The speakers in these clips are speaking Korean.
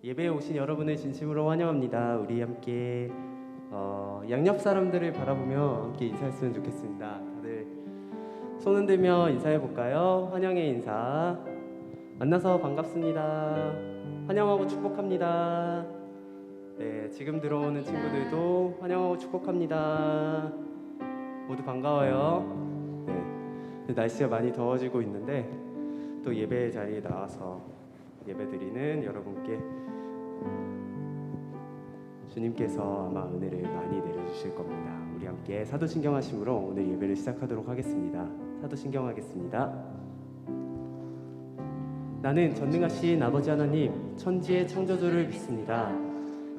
예배에 오신 여러분을 진심으로 환영합니다. 우리 함께 양옆 사람들을 바라보며 함께 인사했으면 좋겠습니다. 다들 손 흔들며 인사해 볼까요? 환영의 인사. 만나서 반갑습니다. 환영하고 축복합니다. 네, 지금 들어오는 친구들도 환영하고 축복합니다. 모두 반가워요. 네, 날씨가 많이 더워지고 있는데 또 예배 자리에 나와서 예배드리는 여러분께 주님께서 아마 은혜를 많이 내려주실 겁니다. 우리 함께 사도신경하심으로 오늘 예배를 시작하도록 하겠습니다. 사도신경하겠습니다. 나는 전능하신 아버지 하나님 천지의 창조주를 믿습니다.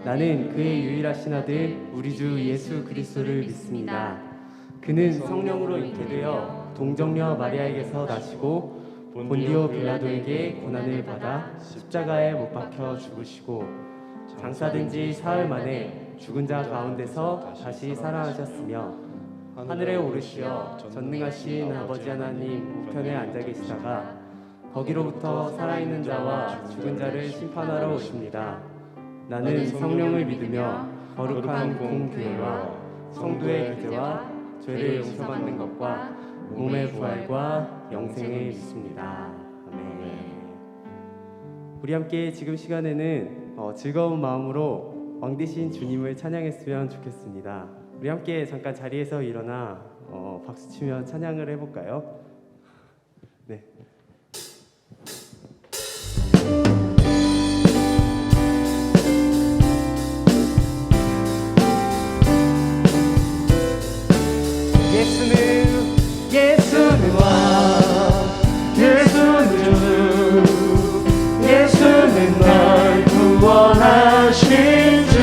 나는 그의 유일하신 아들 우리 주 예수 그리스도를 믿습니다. 그는 성령으로 잉태되어 동정녀 마리아에게서 나시고 본디오 빌라도에게 고난을 받아 십자가에 못 박혀 죽으시고 장사된 지 사흘 만에 죽은 자 가운데서 다시 살아나셨으며 하늘에 오르시어 전능하신 아버지 하나님 우편에 앉아 계시다가 거기로부터 살아있는 자와 죽은 자를 심판하러 오십니다. 나는 성령을 믿으며 거룩한 공교회와 성도의 교제와 죄를 용서받는 것과 몸의 부활과 영생을 믿습니다. 아멘. 우리 함께 지금 시간에는 즐거운 마음으로 왕 되신 주님을 찬양했으면 좋겠습니다. 우리 함께 잠깐 자리에서 일어나 박수치며 찬양을 해볼까요? 네. 예수는 왕, 예수는 주, 예수는 날 구원하신 주.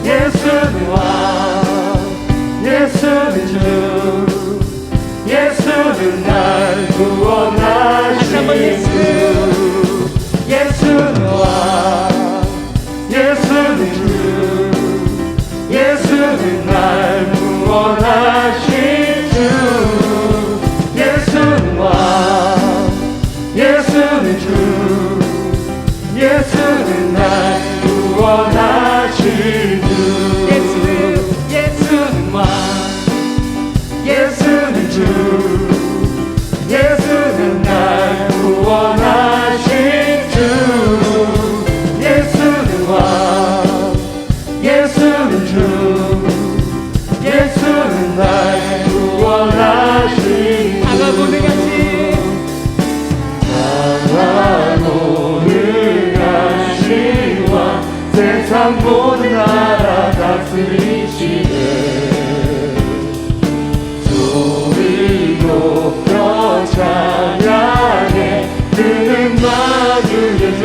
예수는 왕, 예수는 주, 예수는 날 구원하신 주. 예수는 왕, 예수는 주, 예수는 날 구원하신 예수는 왕, 예수는 주, 예수는 날 구원하신 주. 예수는 왕, 예수는 주, 예수는 날 구원하신 주. 예수는 왕, 예수는 주, 예수는 날 구원하신 강하고 능하신 왕 세상 모든 나라 다스리시네. 소리 높여 찬양해. 그는 만유의 주,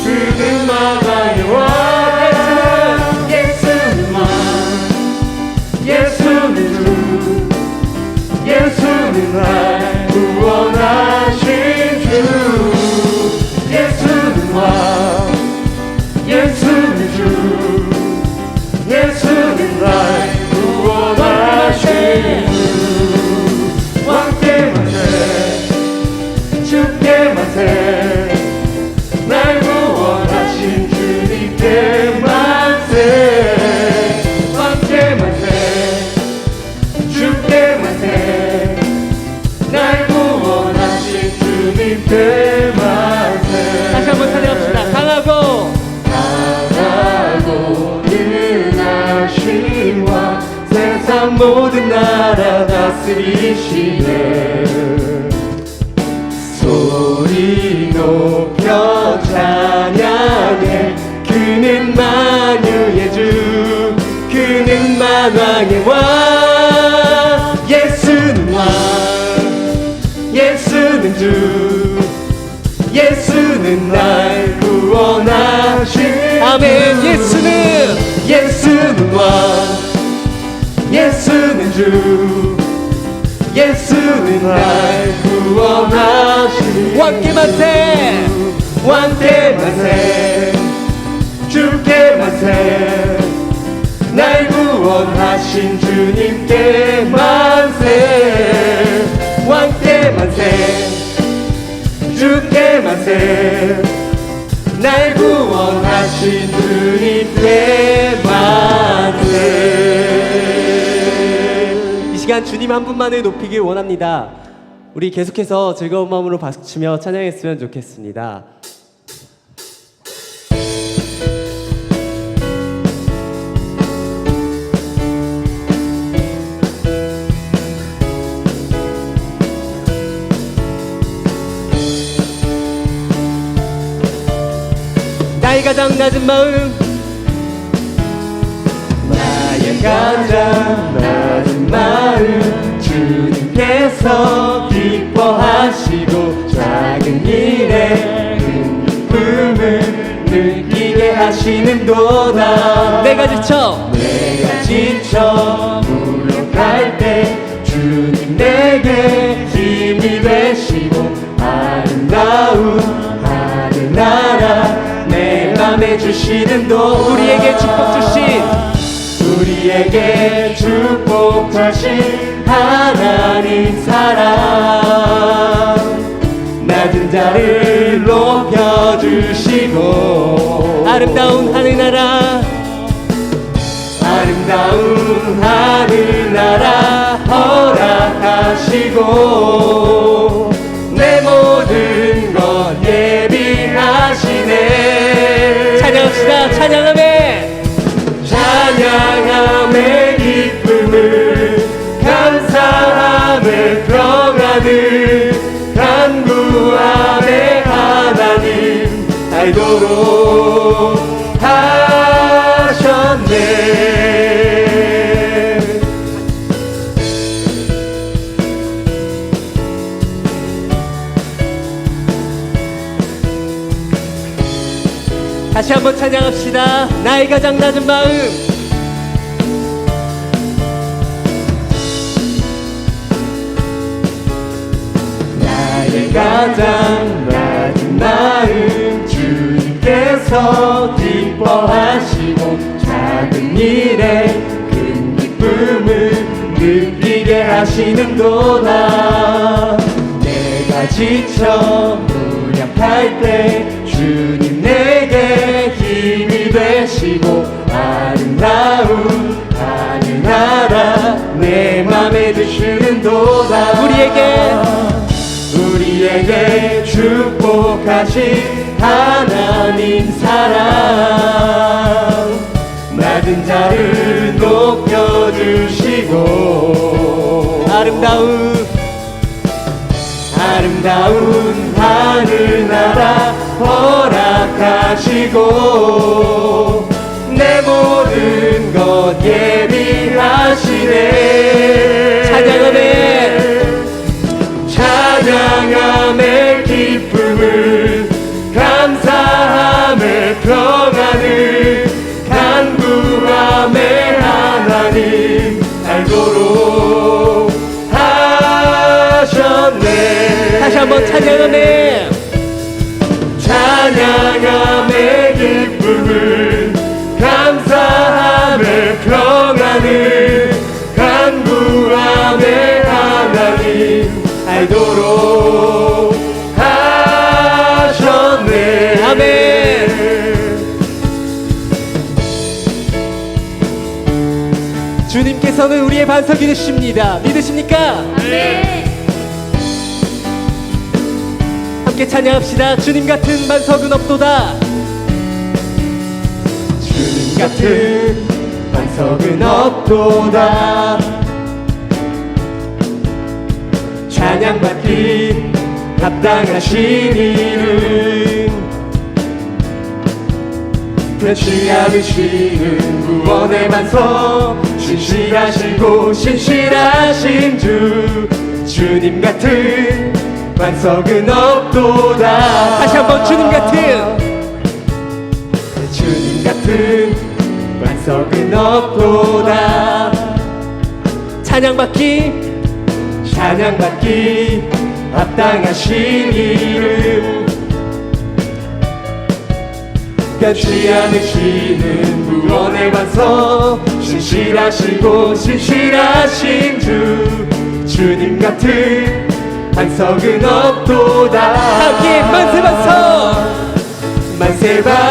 그는 만왕의 왕. 예수는 왕, 예수는 주, 예수는 날 구원하신 주. 예수는 왕, 예수는 주, 예수는 날 구원하신 주. 왕께 만세, 주께 만세, 날 구원하신 주님께 만세. 왕께 만세, 주께 만세, 날 구원하신 주님께 만세. 다시 한번 찬양합시다. 강하고 능하신 왕 세상 모든 나라 다스리시네. 소리 높여 찬양해. 그는 만유의 주, 그는 만왕의 왕. 예수는 왕, 예수는 주, 예수는 날 구원하신. 아멘. 예수는 왕, 예수는 주, 예수는 날 구원하신. 왕께 만세, 왕께 만세, 주께 만세, 날 구원하신 주님께 만세. 왕께 만세, 주께 만세, 날 구원하신 주님께 만세. 이 시간 주님 한 분만을 높이길 원합니다. 우리 계속해서 즐거운 마음으로 박수치며 찬양했으면 좋겠습니다. 나의 가장 낮은 마음, 나의 가장 낮은 마음, 주님께서 기뻐하시고 작은 일에 큰 기쁨을 느끼게 하시는도다. 내가 지쳐 무력할 때 주님 내게 힘이 되시고 아름다운 하늘나라 내 맘에 주시는 도 우리에게 축복 주신 하나님 사랑 낮은 자를 높여주시고 아름다운 하늘나라 허락하시고 내 모든 것 예비하시네. 찬양합시다. 찬양함의 기쁨을 감사함의 평안을 간구함의 하나님 알도록 하셨네. 다시 한번 찬양합시다. 나의 가장 낮은 마음, 나의 가장 낮은 마음, 주님께서 기뻐하시고 작은 일에 큰 기쁨을 느끼게 하시는도다. 내가 지쳐 무력할 때 주님 내게 힘이 되시고 아름다운 하늘나라 내 맘에 드시는도다. 우리에게 축복하신 하나님 사랑 낮은 자를 높여주시고 아름다운 하늘나라 허락하시고 내 모든 것 예비하시네. 찬양함의 기쁨을 감사함의 평안을 간구함의 하나님 알도록 하셨네. 다시 한번 찬양함의 기쁨을 감사함의 평안을 간구함의 하나님 알도록 하셨네. 아멘. 주님께서는 우리의 반석이 되십니다. 믿으십니까? 아멘. 함께 찬양합시다. 주님 같은 반석은 없도다. 주님 같은 반석은 없도다. 찬양받기 합당하신 이름 변치 않으시는 구원의 반석 신실하시고 신실하신 주 주님 같은 반석은 없도다. 다시 한번 주님 같은 반석은 없도다. 찬양받기 합당하신 이름 변치 않으시는 구원의 반석 신실하시고 신실하신 주 주님 같은 반석은 없도다. 함께 만세 반석 만세 반성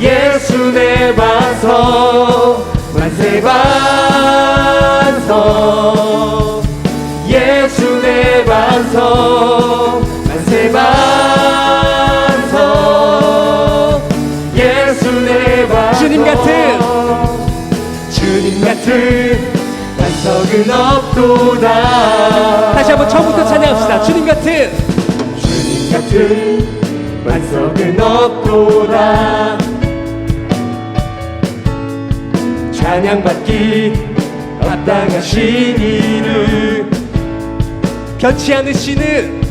예수 내 반성 만세 반성 예수 내 반성 만세 반성 예수 내 반성 주님 같은 반석은 없도다. 다시 한번 처음부터 찬양합시다. 주님 같은 반석은 없도다. 찬양받기 합당하신 이는 변치 않으시는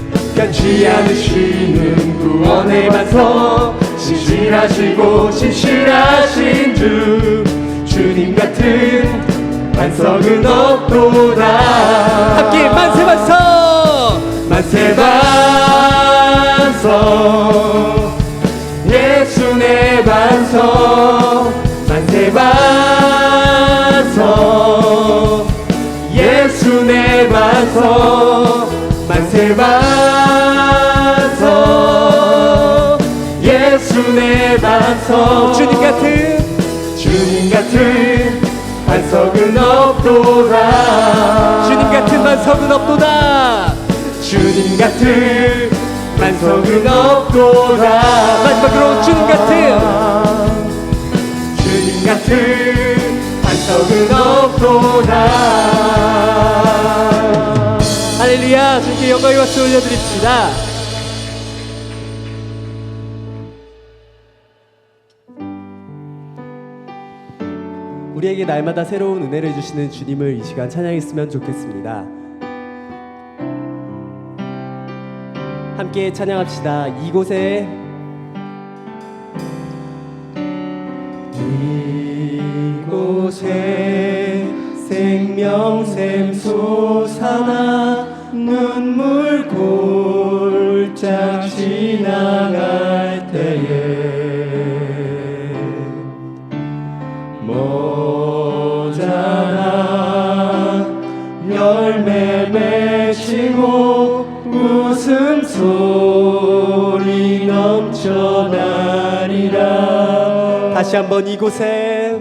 구원의 반석 신실하시고 신실하신 주님 같은 반석은 없도다. 함께 만세 반석 만세 반석 예수 내 반석 만세 반석 예수 내 반석 만세 반석 예수 내 반석 주님 같은 반석은 없도다. 주님 같은 반석은 없도다. 주님 같은 반석은 없도다. 마지막으로 주님 같은 반석은 없도다. 할렐루야. 주님께 영광의 박수 올려드립시다. 우리에게 날마다 새로운 은혜를 주시는 주님을 이 시간 찬양했으면 좋겠습니다. 함께 찬양합시다. 이곳에 생명샘 솟아나 눈물 골짝 지나갈 때에 모자라 열매 맺히고 웃음소리 넘쳐나리라. 다시 한번 이곳에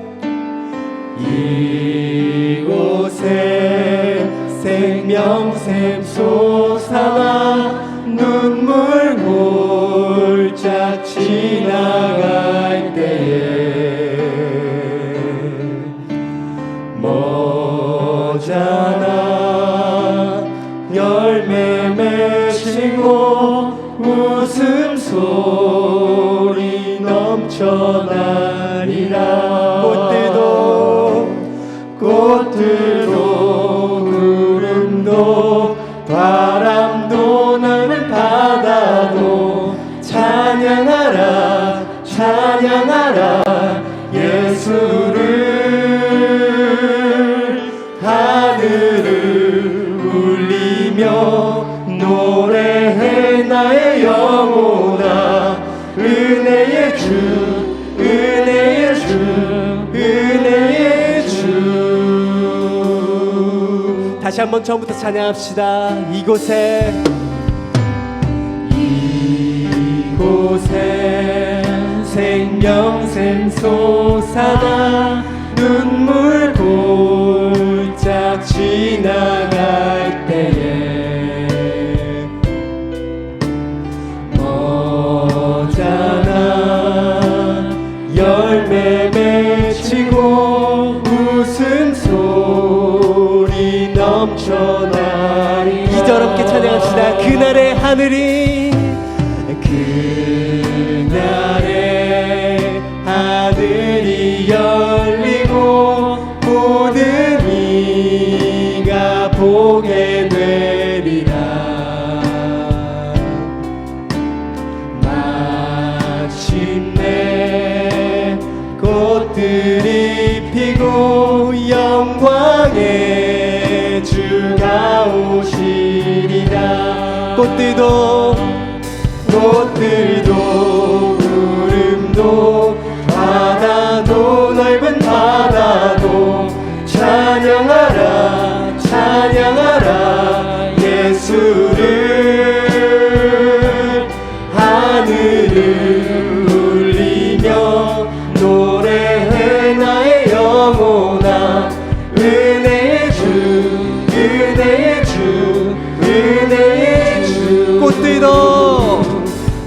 생명샘 솟아나 눈물 골짝 지나갈 때에 모자라 열매 맺히고 웃음소리 넘쳐나리라. 꽃들도 구름도 바람도 넓은 바다도 찬양하라 예수를. 하늘을 울리며 노래해 나의 영혼아 은혜의 주 다시 한번 처음부터 찬양합시다. 이곳에 생명샘 솟아나 눈물 골짝 지나갈 때에 모자라 열매 맺히고 웃음소리 넘쳐나리. 2절 함께 찬양합시다. 그날의 하늘이 열리고 모든 이가 보게 되리라. 마침내 꽃들이 피고 영광의 주가 오시리라. 꽃들도 구름도 바다도 넓은 바다도 찬양하라 예수를.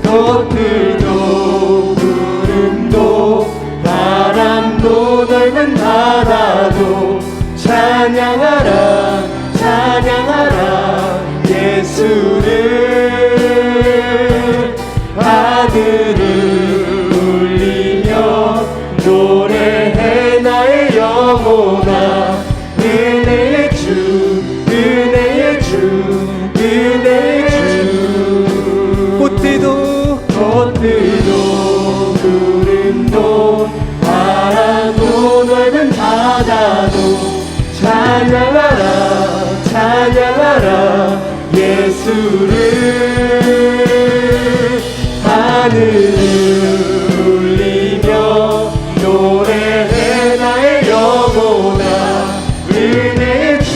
꽃들도 구름도 바람도 넓은 바다도 찬양하라 찬양하라 예수를 하늘을 울리며 노래해 나의 영혼아 은혜의 주 은혜의 주 은혜의 주 꽃들도 구름도 바람도 넓은 바다도 찬양하라 찬양하라 예수를 하늘을 울리며 노래해 나의 영혼아 은혜의 주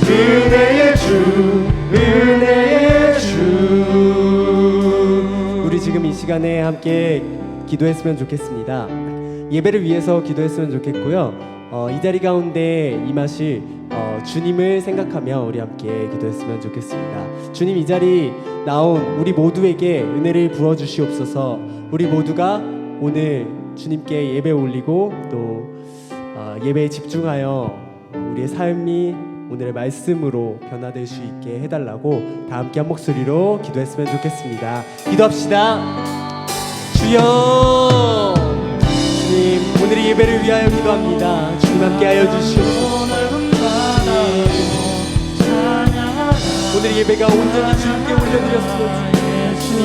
은혜의 주 은혜의 주. 우리 지금 이 시간에 함께 기도했으면 좋겠습니다. 예배를 위해서 기도했으면 좋겠고요. 이 자리 가운데 임하실 주님을 생각하며 우리 함께 기도했으면 좋겠습니다. 주님, 이 자리 나온 우리 모두에게 은혜를 부어주시옵소서. 우리 모두가 오늘 주님께 예배 올리고 또 예배에 집중하여 우리의 삶이 오늘의 말씀으로 변화될 수 있게 해달라고 다 함께 한 목소리로 기도했으면 좋겠습니다. 기도합시다. 주여, 주님, 오늘의 예배를 위하여 기도합니다. 주님 함께하여 주시옵소서. 오늘 예배가 온전히 주님께 올려드렸으면 주님,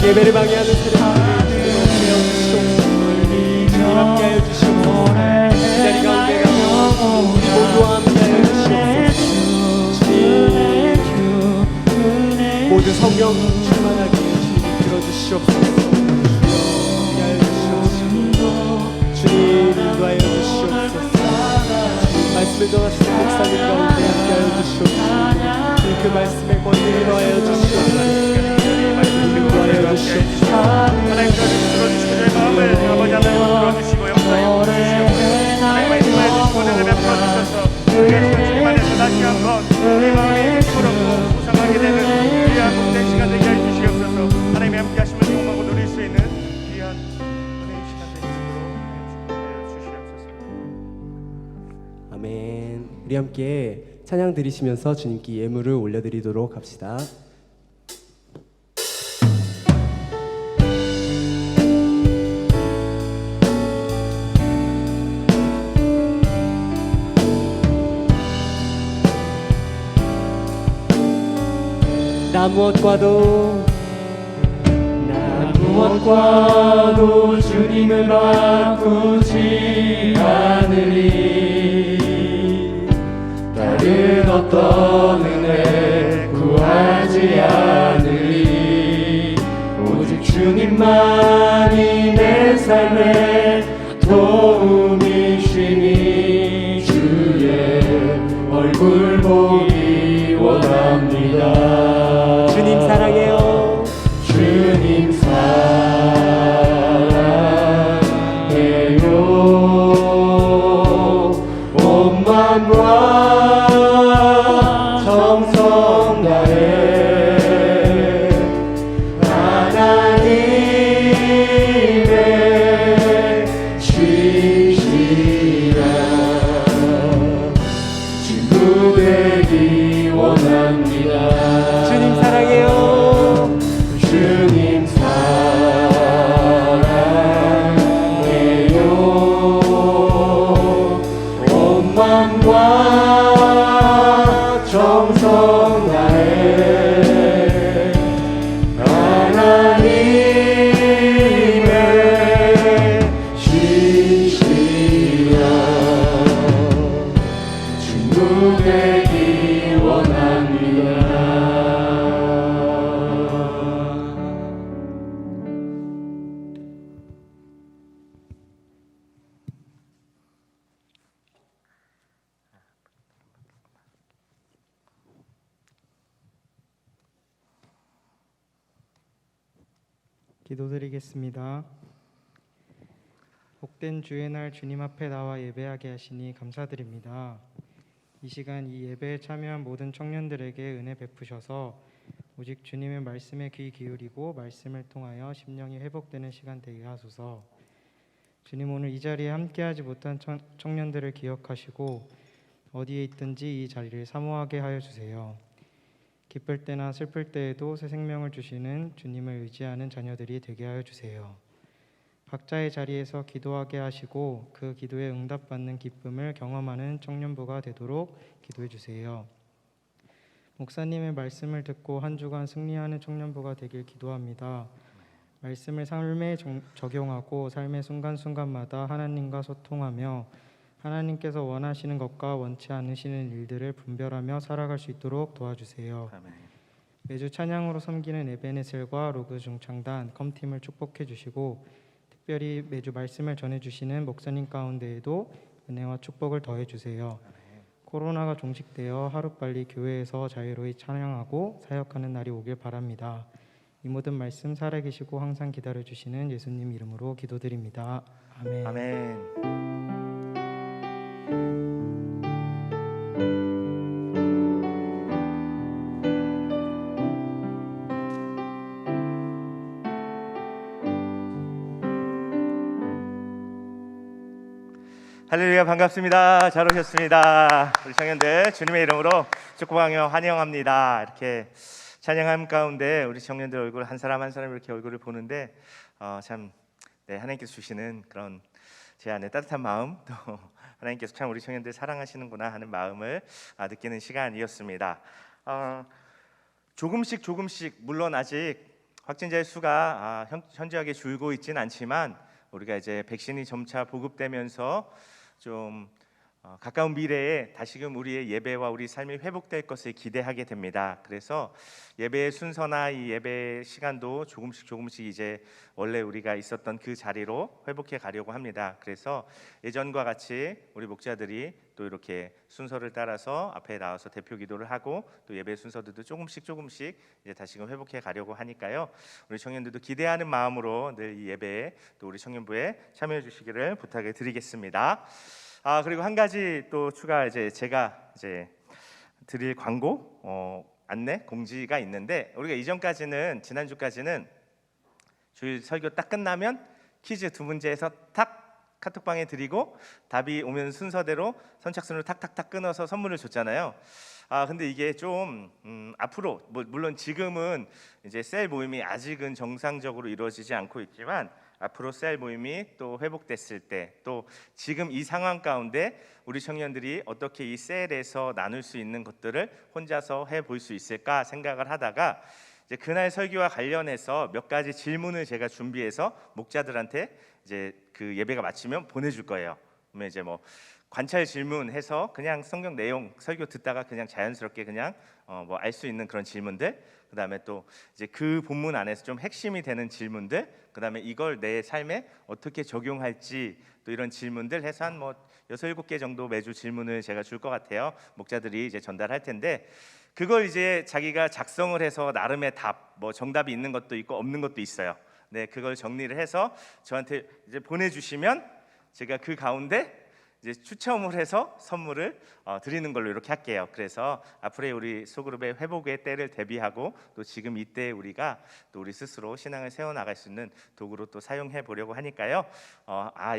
예배를 방해하는 세력들을 주시옵소서. 주님 함께하여 주시옵소서. 이 자리 가운데 가서 우리 모두와 함께하여 주시옵소서. 주님, 모두 성령 충만하게 주님 들어주시옵소서. 주님 인도하여 주시옵소서. 말씀을 전하시는 목사님 가운데 함께하여 주시옵소서. 주님 그 말씀에 권능을 더하여 주시옵소서. 인도하여 주시옵소서. 하나님 들어주시고 저희 마음을 아버지 하나님 들어주시고 역사에 주시옵소서. 하나님 말씀하여 주시고 은혜를 베풀어 주셔서 우리의 주님 안에서 다시 한번 우리 마음이 힘으로 부상하게 되는 귀한 복된 시간 되게 해 주시옵소서. 하나님의 함께 하심을 경험하고 누릴 수 있는 귀한 은혜의 시간 되시도록 주시옵소서. 아멘. 우리 함께 찬양 드리시면서 주님께 예물을 올려드리도록 합시다. 나 무엇과도 주님을 바꾸지 않으리. 다른 어떤 은혜 구하지 않으리. 오직 주님만이 내 삶의 도움이시니 주의 얼굴 보기 원합니다. 주님 사랑해요. 주님 사랑해요. 온 마음과 정성 다해 하나님의 신실한 친구 되기 원합니다. 주님 사랑해요. 주님 사랑해요. 온 마음과 정성 다해 하나님의 신실한 친구 되기 원합니다. 기도드리겠습니다. 복된 주의 날 주님 앞에 나와 예배하게 하시니 감사드립니다. 이 시간 이 예배에 참여한 모든 청년들에게 은혜 베푸셔서 오직 주님의 말씀에 귀 기울이고 말씀을 통하여 심령이 회복되는 시간 되게 하소서. 주님, 오늘 이 자리에 함께하지 못한 청년들을 기억하시고 어디에 있든지 이 자리를 사모하게 하여 주세요. 기쁠 때나 슬플 때에도 새 생명을 주시는 주님을 의지하는 자녀들이 되게 하여 주세요. 각자의 자리에서 기도하게 하시고 그 기도에 응답받는 기쁨을 경험하는 청년부가 되도록 기도해 주세요. 목사님의 말씀을 듣고 한 주간 승리하는 청년부가 되길 기도합니다. 말씀을 삶에 적용하고 삶의 순간순간마다 하나님과 소통하며 하나님께서 원하시는 것과 원치 않으시는 일들을 분별하며 살아갈 수 있도록 도와주세요. 아멘. 매주 찬양으로 섬기는 에베네셀과 로그 중창단 컴팀을 축복해 주시고 특별히 매주 말씀을 전해주시는 목사님 가운데에도 은혜와 축복을 더해 주세요. 코로나가 종식되어 하루빨리 교회에서 자유로이 찬양하고 사역하는 날이 오길 바랍니다. 이 모든 말씀 살아계시고 항상 기다려주시는 예수님 이름으로 기도드립니다. 아멘. 아멘. 할렐루야, 반갑습니다. 잘 오셨습니다. 우리 청년들 주님의 이름으로 축복하며 환영합니다. 이렇게 찬양함 가운데 우리 청년들 얼굴 한 사람 한 사람 이렇게 얼굴을 보는데 참 하나님께서 주시는 그런 제 안에 따뜻한 마음, 또 하나님께서 참 우리 청년들 사랑하시는구나 하는 마음을 느끼는 시간이었습니다. 조금씩 물론 아직 확진자의 수가 현저하게 줄고 있지는 않지만 우리가 이제 백신이 점차 보급되면서 좀 가까운 미래에 다시금 우리의 예배와 우리 삶이 회복될 것을 기대하게 됩니다. 그래서 예배의 순서나 이 예배 시간도 조금씩 이제 원래 우리가 있었던 그 자리로 회복해 가려고 합니다. 그래서 예전과 같이 우리 목자들이 또 이렇게 순서를 따라서 앞에 나와서 대표 기도를 하고 또 예배 순서들도 조금씩 이제 다시금 회복해 가려고 하니까요. 우리 청년들도 기대하는 마음으로 늘 이 예배에 또 우리 청년부에 참여해 주시기를 부탁을 드리겠습니다. 그리고 한 가지 또 추가 제가 드릴 광고 안내 공지가 있는데, 우리가 이전까지는 지난주까지는 주일 설교 딱 끝나면 퀴즈 두 문제에서 탁 카톡방에 드리고 답이 오면 순서대로 선착순으로 탁탁탁 끊어서 선물을 줬잖아요. 근데 이게 좀 앞으로 물론 지금은 이제 셀 모임이 아직은 정상적으로 이루어지지 않고 있지만 앞으로 셀 모임이 또 회복됐을 때, 또 지금 이 상황 가운데 우리 청년들이 어떻게 이 셀에서 나눌 수 있는 것들을 혼자서 해볼 수 있을까 생각을 하다가 이제 그날 설교와 관련해서 몇 가지 질문을 제가 준비해서 목자들한테 이제 그 예배가 마치면 보내줄 거예요. 그러면 이제 뭐 관찰 질문해서 그냥 성경 내용 설교 듣다가 그냥 자연스럽게 그냥 뭐 알 수 있는 그런 질문들, 그다음에 또 이제 그 본문 안에서 좀 핵심이 되는 질문들, 그다음에 이걸 내 삶에 어떻게 적용할지 또 이런 질문들 해서 한 뭐 6-7개 정도 매주 질문을 제가 줄 것 같아요. 목자들이 이제 전달할 텐데 그걸 이제 자기가 작성을 해서 나름의 답, 뭐 정답이 있는 것도 있고 없는 것도 있어요. 네, 그걸 정리를 해서 저한테 이제 보내주시면 제가 그 가운데 이제 추첨을 해서 선물을 드리는 걸로 이렇게 할게요. 그래서 앞으로의 우리 소그룹의 회복의 때를 대비하고 또 지금 이때 우리가 또 우리 스스로 신앙을 세워나갈 수 있는 도구로 또 사용해 보려고 하니까요.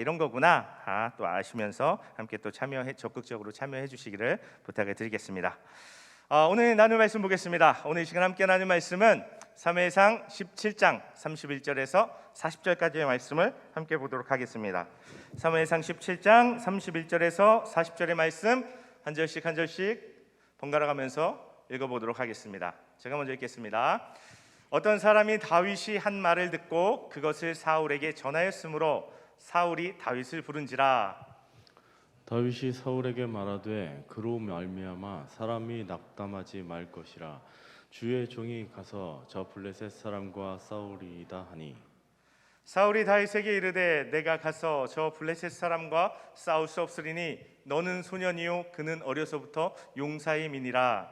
이런 거구나 또 아시면서 함께 또 적극적으로 참여해 주시기를 부탁을 드리겠습니다. 오늘 나눌 말씀 보겠습니다. 오늘 이 시간 함께 나눌 말씀은 사무엘상 17장 31절에서 40절까지의 말씀을 함께 보도록 하겠습니다. 사무엘상 17장 31절에서 40절의 말씀 한 절씩 번갈아 가면서 읽어보도록 하겠습니다. 제가 먼저 읽겠습니다. 어떤 사람이 다윗이 한 말을 듣고 그것을 사울에게 전하였으므로 사울이 다윗을 부른지라. 다윗이 사울에게 말하되 그로 말미암아 사람이 낙담하지 말 것이라. 주의 종이 가서 저 블레셋 사람과 싸우리이다 하니. 사울이 다윗에게 이르되 내가 가서 저 블레셋 사람과 싸울 수 없으리니 너는 소년이요 그는 어려서부터 용사임이니라.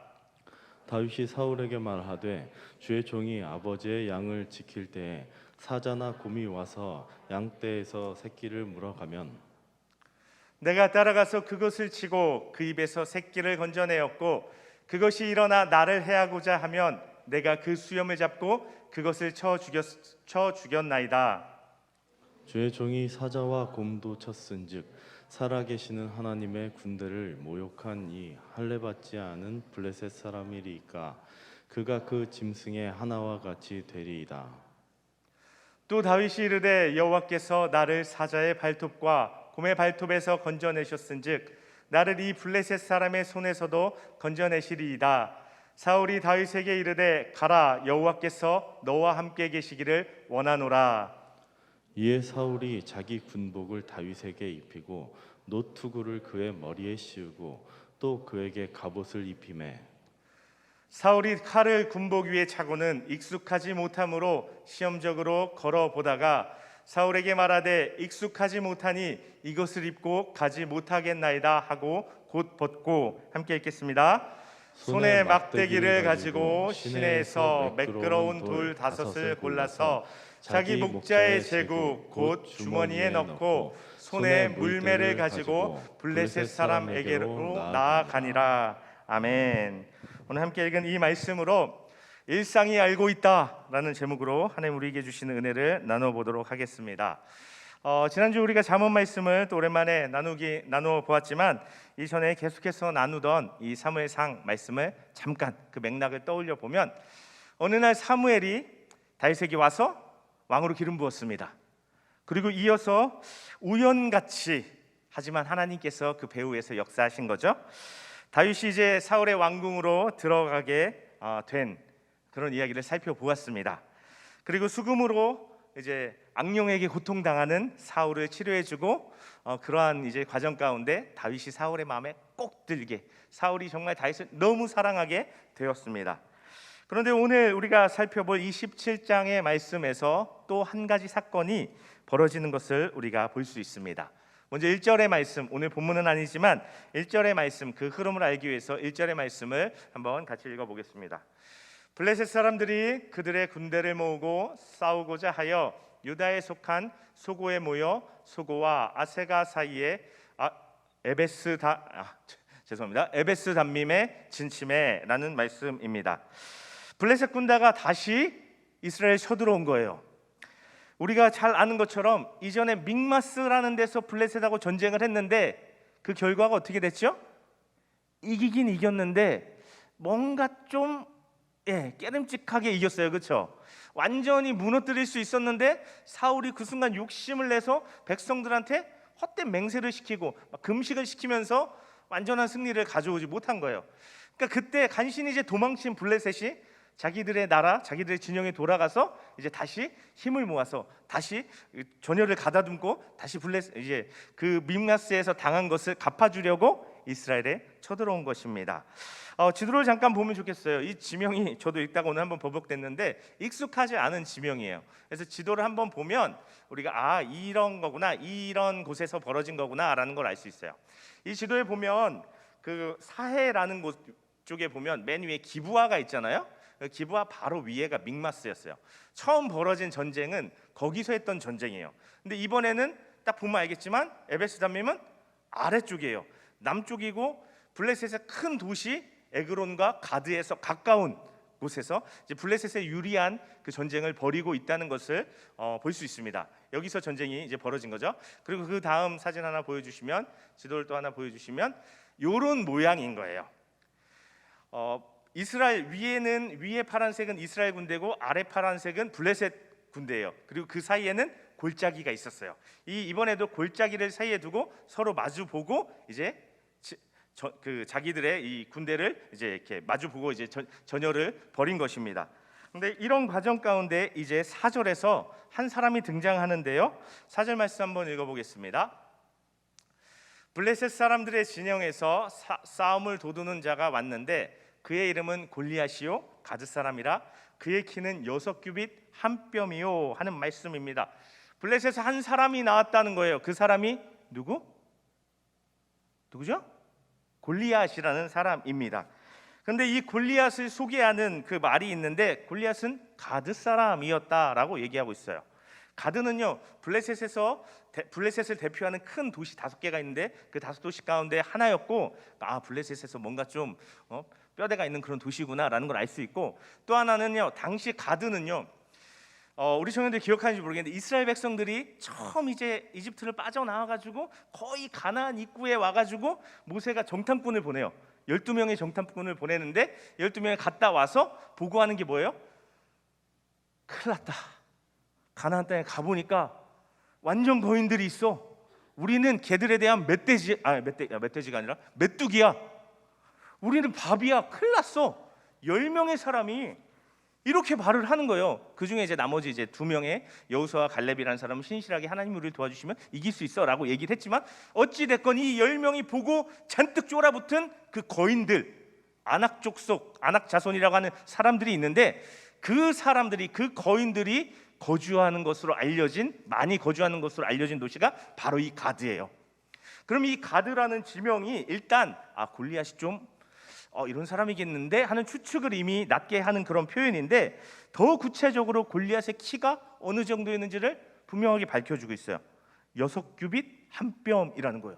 다윗이 사울에게 말하되 주의 종이 아버지의 양을 지킬 때에 사자나 곰이 와서 양떼에서 새끼를 물어가면 내가 따라가서 그것을 치고 그 입에서 새끼를 건져내었고 그것이 일어나 나를 해하고자 하면 내가 그 수염을 잡고 그것을 쳐 죽였나이다. 주의 종이 사자와 곰도 쳤은즉 살아계시는 하나님의 군대를 모욕한 이 할례받지 않은 블레셋 사람이리까 그가 그 짐승의 하나와 같이 되리이다. 또 다윗이 이르되 여호와께서 나를 사자의 발톱과 곰의 발톱에서 건져내셨은즉 나를 이 블레셋 사람의 손에서도 건져내시리이다. 사울이 다윗에게 이르되 가라, 여호와께서 너와 함께 계시기를 원하노라. 이에 사울이 자기 군복을 다윗에게 입히고 노투구를 그의 머리에 씌우고 또 그에게 갑옷을 입히매 사울이 칼을 군복 위에 차고는 익숙하지 못함으로 시험적으로 걸어보다가 사울에게 말하되 익숙하지 못하니 이것을 입고 가지 못하겠나이다 하고 곧 벗고, 함께 읽겠습니다. 손에 막대기를 가지고 시내에서 매끄러운 돌 5을 골라서 자기 목자의 제국 곧 주머니에 넣고 손에 물매를 가지고 블레셋 사람에게로 나아가니라. 아멘. 오늘 함께 읽은 이 말씀으로 일상이 알고 있다라는 제목으로 하나님 우리에게 주시는 은혜를 나눠보도록 하겠습니다. 지난주 우리가 잠언 말씀을 또 오랜만에 나누어 보았지만 이전에 계속해서 나누던 이 사무엘상 말씀을 잠깐 그 맥락을 떠올려 보면 어느 날 사무엘이 다윗에게 와서 왕으로 기름 부었습니다. 그리고 이어서 우연같이, 하지만 하나님께서 그 배후에서 역사하신 거죠. 다윗이 이제 사울의 왕궁으로 들어가게 된 그런 이야기를 살펴보았습니다. 그리고 수금으로 이제 악령에게 고통당하는 사울을 치료해주고 그러한 이제 과정 가운데 다윗이 사울의 마음에 꼭 들게, 사울이 정말 다윗을 너무 사랑하게 되었습니다. 그런데 오늘 우리가 살펴볼 27장의 말씀에서 또 한 가지 사건이 벌어지는 것을 우리가 볼 수 있습니다. 먼저 1절의 말씀, 오늘 본문은 아니지만 1절의 말씀, 그 흐름을 알기 위해서 1절의 말씀을 한번 같이 읽어보겠습니다. 블레셋 사람들이 그들의 군대를 모으고 싸우고자 하여 유다에 속한 소고에 모여 소고와 아세가 사이에 에베스 담밈에 진침해라는 말씀입니다. 블레셋 군대가 다시 이스라엘 쳐들어온 거예요. 우리가 잘 아는 것처럼 이전에 믹마스라는 데서 블레셋하고 전쟁을 했는데 그 결과가 어떻게 됐죠? 이기긴 이겼는데 뭔가 좀 깨름직하게 이겼어요. 그렇죠? 완전히 무너뜨릴 수 있었는데 사울이 그 순간 욕심을 내서 백성들한테 헛된 맹세를 시키고 금식을 시키면서 완전한 승리를 가져오지 못한 거예요. 그러니까 그때 간신히 이제 도망친 블레셋이 자기들의 나라, 자기들의 진영에 돌아가서 이제 다시 힘을 모아서 다시 전열을 가다듬고 다시 이제 그 믹마스에서 당한 것을 갚아주려고 이스라엘에 쳐들어온 것입니다. 지도를 잠깐 보면 좋겠어요. 이 지명이 저도 읽다가 오늘 한번 버벅댔는데 익숙하지 않은 지명이에요. 그래서 지도를 한번 보면 우리가 이런 거구나, 이런 곳에서 벌어진 거구나라는 걸 알 수 있어요. 이 지도에 보면 그 사해라는 곳 쪽에 보면 맨 위에 기브아가 있잖아요. 기브아 바로 위에가 믹마스였어요. 처음 벌어진 전쟁은 거기서 했던 전쟁이에요. 근데 이번에는 딱 보면 알겠지만 에베스 담밈은 아래쪽이에요. 남쪽이고 블레셋의 큰 도시 에그론과 가드에서 가까운 곳에서 이제 블레셋에 유리한 그 전쟁을 벌이고 있다는 것을 볼 수 있습니다. 여기서 전쟁이 이제 벌어진 거죠. 그리고 그 다음 사진 하나 보여주시면, 지도를 또 하나 보여주시면 이런 모양인 거예요. 이스라엘 위에 파란색은 이스라엘 군대고 아래 파란색은 블레셋 군대예요. 그리고 그 사이에는 골짜기가 있었어요. 이번에도 골짜기를 사이에 두고 서로 마주 보고 이제 그 자기들의 이 군대를 이제 이렇게 마주 보고 이제 전열을 벌인 것입니다. 근데 이런 과정 가운데 이제 4절에서 한 사람이 등장하는데요. 4절 말씀 한번 읽어보겠습니다. 블레셋 사람들의 진영에서 싸움을 도두는 자가 왔는데 그의 이름은 골리앗이요 가드 사람이라 그의 키는 6규빗 한 뼘이요 하는 말씀입니다. 블레셋에서 한 사람이 나왔다는 거예요. 그 사람이 누구죠? 골리앗이라는 사람입니다. 그런데 이 골리앗을 소개하는 그 말이 있는데 골리앗은 가드 사람이었다라고 얘기하고 있어요. 가드는요 블레셋을 대표하는 큰 도시 5개가 있는데 그 5도시 가운데 하나였고 블레셋에서 뭔가 좀 뼈대가 있는 그런 도시구나라는 걸 알 수 있고, 또 하나는요, 당시 가드는요, 우리 청년들 기억하는지 모르겠는데 이스라엘 백성들이 처음 이제 이집트를 빠져나와가지고 거의 가나안 입구에 와가지고 모세가 정탐꾼을 보내요. 12명의 정탐꾼을 보내는데 12명이 갔다 와서 보고하는 게 뭐예요? 큰일 났다. 가나안 땅에 가보니까 완전 거인들이 있어. 우리는 걔들에 대한 멧돼지가 아니라 메뚜기야. 우리는 밥이야. 큰일 났어. 10명의 사람이 이렇게 말을 하는 거예요. 그 중에 이제 나머지 이제 2명의 여호수아와 갈렙이라는 사람은 신실하게 하나님 우리를 도와주시면 이길 수 있어라고 얘기를 했지만, 어찌 됐건 이 10명이 보고 잔뜩 쫄아붙은 그 거인들, 아낙 족속, 아낙 자손이라고 하는 사람들이 있는데, 그 사람들이, 그 거인들이 거주하는 것으로 알려진, 많이 거주하는 것으로 알려진 도시가 바로 이 가드예요. 그럼 이 가드라는 지명이 일단 골리앗이 좀 이런 사람이겠는데 하는 추측을 이미 낮게 하는 그런 표현인데, 더 구체적으로 골리앗의 키가 어느 정도였는지를 분명하게 밝혀주고 있어요. 6규빗 1뼘이라는 거예요.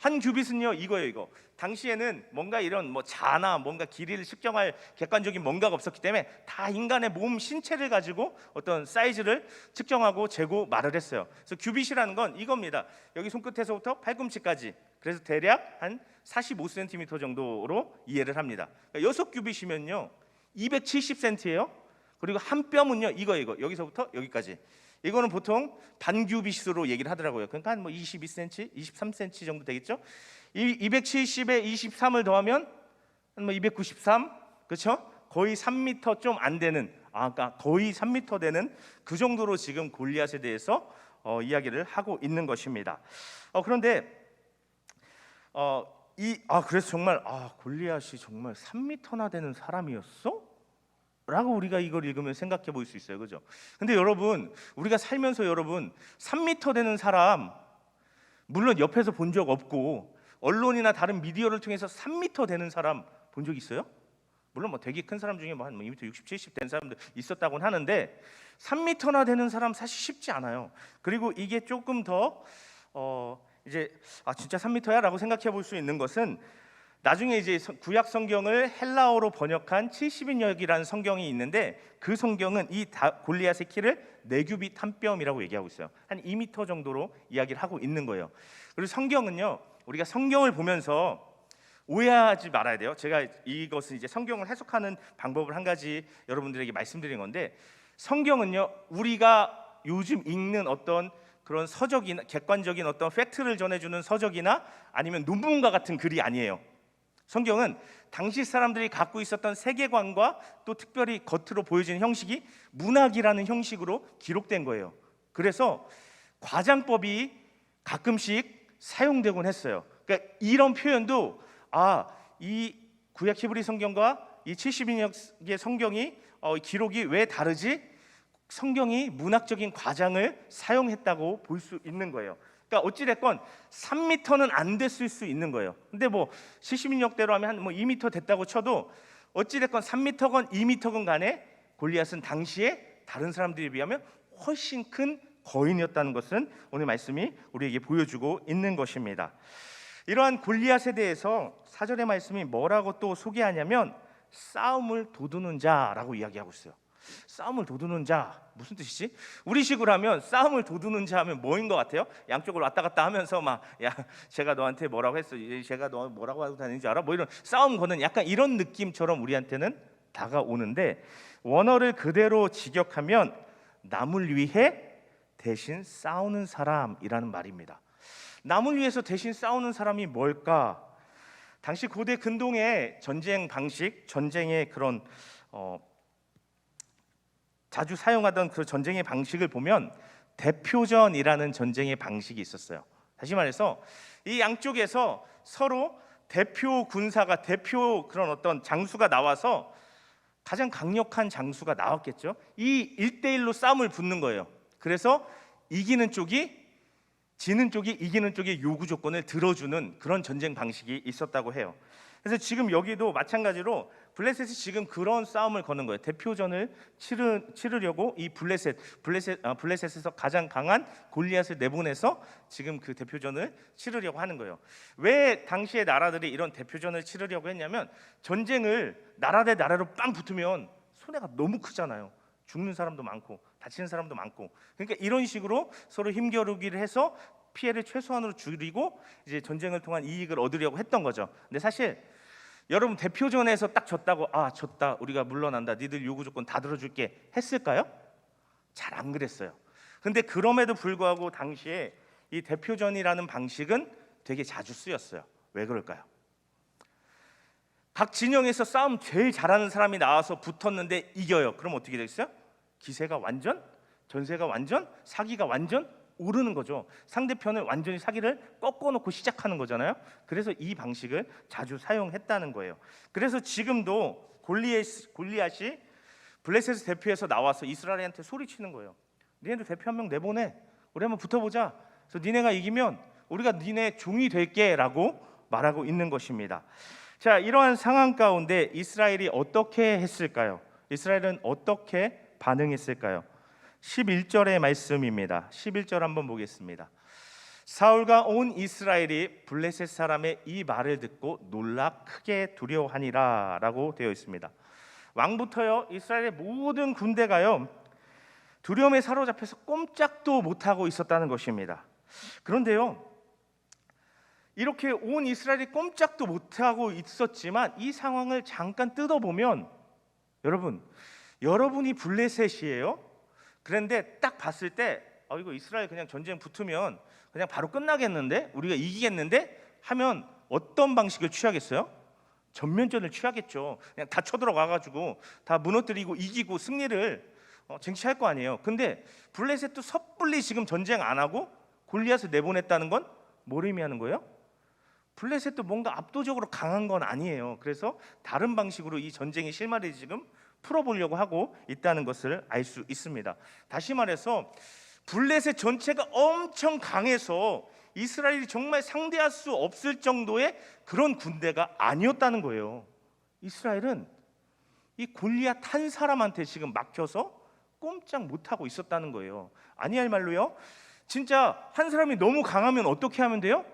한 규빗은요, 이거예요. 이거 당시에는 뭔가 이런 자나 뭔가 길이를 측정할 객관적인 뭔가가 없었기 때문에 다 인간의 몸 신체를 가지고 어떤 사이즈를 측정하고 재고 말을 했어요. 그래서 규빗이라는 건 이겁니다. 여기 손끝에서부터 발꿈치까지, 그래서 대략 한 45cm 정도로 이해를 합니다. 그러니까 6규빗이면요 270cm예요. 그리고 한 뼘은요 이거 여기서부터 여기까지, 이거는 보통 반규빗으로 얘기를 하더라고요. 그러니까 한 22cm, 23cm 정도 되겠죠. 이 270에 23을 더하면 한 293, 그렇죠? 거의 3m 좀 안 되는, 그러니까 거의 3m 되는 그 정도로 지금 골리앗에 대해서 이야기를 하고 있는 것입니다. 그런데 그래서 정말 골리앗이 정말 3m나 되는 사람이었어? 라고 우리가 이걸 읽으면 생각해 볼 수 있어요. 그죠? 근데 여러분, 우리가 살면서 여러분 3m 되는 사람 물론 옆에서 본 적 없고, 언론이나 다른 미디어를 통해서 3m 되는 사람 본 적 있어요? 물론 되게 큰 사람 중에 한 2m 60, 70 된 사람들 있었다고는 하는데 3m나 되는 사람 사실 쉽지 않아요. 그리고 이게 조금 더 이제 진짜 3m야? 라고 생각해 볼 수 있는 것은, 나중에 이제 구약 성경을 헬라어로 번역한 70인역이라는 성경이 있는데, 그 성경은 이 골리앗의 키를 4규빗 1뼘이라고 얘기하고 있어요. 한 2m 정도로 이야기를 하고 있는 거예요. 그리고 성경은요, 우리가 성경을 보면서 오해하지 말아야 돼요. 제가 이것은 이제 성경을 해석하는 방법을 한 가지 여러분들에게 말씀드린 건데, 성경은요 우리가 요즘 읽는 어떤 그런 서적이나 객관적인 어떤 팩트를 전해주는 서적이나 아니면 논문과 같은 글이 아니에요. 성경은 당시 사람들이 갖고 있었던 세계관과 또 특별히 겉으로 보여지는 형식이 문학이라는 형식으로 기록된 거예요. 그래서 과장법이 가끔씩 사용되곤 했어요. 그러니까 이런 표현도 이 구약 히브리 성경과 이 70인역의 성경이 기록이 왜 다르지? 성경이 문학적인 과장을 사용했다고 볼 수 있는 거예요. 그러니까 어찌됐건 3m는 안 됐을 수 있는 거예요. 근데 70인역대로 하면 한 2m 됐다고 쳐도 어찌됐건 3m건 2m건 간에 골리앗은 당시에 다른 사람들에 비하면 훨씬 큰 거인이었다는 것은 오늘 말씀이 우리에게 보여주고 있는 것입니다. 이러한 골리앗에 대해서 4절의 말씀이 뭐라고 또 소개하냐면 싸움을 도두는 자라고 이야기하고 있어요. 싸움을 도두는 자, 무슨 뜻이지? 우리식으로 하면 싸움을 도두는 자 하면 뭐인 것 같아요? 양쪽으로 왔다 갔다 하면서 제가 너한테 뭐라고 했어? 제가 너 뭐라고 하고 다니는지 알아? 이런 싸움 거는 약간 이런 느낌처럼 우리한테는 다가오는데, 원어를 그대로 직역하면 남을 위해 대신 싸우는 사람이라는 말입니다. 남을 위해서 대신 싸우는 사람이 뭘까? 당시 고대 근동의 전쟁 방식, 전쟁의 그런 자주 사용하던 그 전쟁의 방식을 보면 대표전이라는 전쟁의 방식이 있었어요. 다시 말해서 이 양쪽에서 서로 대표 군사가, 대표 그런 어떤 장수가 나와서 가장 강력한 장수가 나왔겠죠. 이 1대1로 싸움을 붙는 거예요. 그래서 이기는 쪽이 지는 쪽이 이기는 쪽의 요구 조건을 들어주는 그런 전쟁 방식이 있었다고 해요. 그래서 지금 여기도 마찬가지로 블레셋이 지금 그런 싸움을 거는 거예요. 대표전을 치르려고 이 블레셋에서 가장 강한 골리앗을 내보내서 지금 그 대표전을 치르려고 하는 거예요. 왜 당시의 나라들이 이런 대표전을 치르려고 했냐면 전쟁을 나라 대 나라로 빵 붙으면 손해가 너무 크잖아요. 죽는 사람도 많고 다치는 사람도 많고. 그러니까 이런 식으로 서로 힘겨루기를 해서 피해를 최소한으로 줄이고 이제 전쟁을 통한 이익을 얻으려고 했던 거죠. 근데 사실 여러분 대표전에서 딱 졌다고 졌다 우리가 물러난다 니들 요구 조건 다 들어줄게 했을까요? 잘 안 그랬어요. 근데 그럼에도 불구하고 당시에 이 대표전이라는 방식은 되게 자주 쓰였어요. 왜 그럴까요? 각 진영에서 싸움 제일 잘하는 사람이 나와서 붙었는데 이겨요. 그럼 어떻게 되겠어요? 기세가 완전, 전세가 완전, 사기가 완전 오르는 거죠. 상대편을 완전히 사기를 꺾어놓고 시작하는 거잖아요. 그래서 이 방식을 자주 사용했다는 거예요. 그래서 지금도 골리앗이 블레셋을 대표해서 나와서 이스라엘한테 소리치는 거예요. 니네들 대표 한 명 내보내. 우리 한번 붙어보자. 그래서 니네가 이기면 우리가 니네 종이 될게 라고 말하고 있는 것입니다. 자, 이러한 상황 가운데 이스라엘이 어떻게 했을까요? 이스라엘은 어떻게 반응했을까요? 11절의 말씀입니다. 11절 한번 보겠습니다. 사울과 온 이스라엘이 블레셋 사람의 이 말을 듣고 놀라 크게 두려워하니라 라고 되어 있습니다. 왕부터요 이스라엘의 모든 군대가요 두려움에 사로잡혀서 꼼짝도 못하고 있었다는 것입니다. 그런데요 이렇게 온 이스라엘이 꼼짝도 못하고 있었지만 이 상황을 잠깐 뜯어보면 여러분이 블레셋이에요. 그런데 딱 봤을 때 이거 이스라엘 그냥 전쟁 붙으면 그냥 바로 끝나겠는데 우리가 이기겠는데 하면 어떤 방식을 취하겠어요? 전면전을 취하겠죠. 그냥 다 쳐들어가가지고 다 무너뜨리고 이기고 승리를 쟁취할 거 아니에요. 근데 블레셋도 섣불리 지금 전쟁 안 하고 골리앗을 내보냈다는 건 뭘 의미하는 거예요? 블레셋도 뭔가 압도적으로 강한 건 아니에요. 그래서 다른 방식으로 이 전쟁의 실마리를 지금 풀어보려고 하고 있다는 것을 알 수 있습니다. 다시 말해서 블레셋 전체가 엄청 강해서 이스라엘이 정말 상대할 수 없을 정도의 그런 군대가 아니었다는 거예요. 이스라엘은 이 골리앗 한 사람한테 지금 막혀서 꼼짝 못하고 있었다는 거예요. 아니할 말로요 진짜 한 사람이 너무 강하면 어떻게 하면 돼요?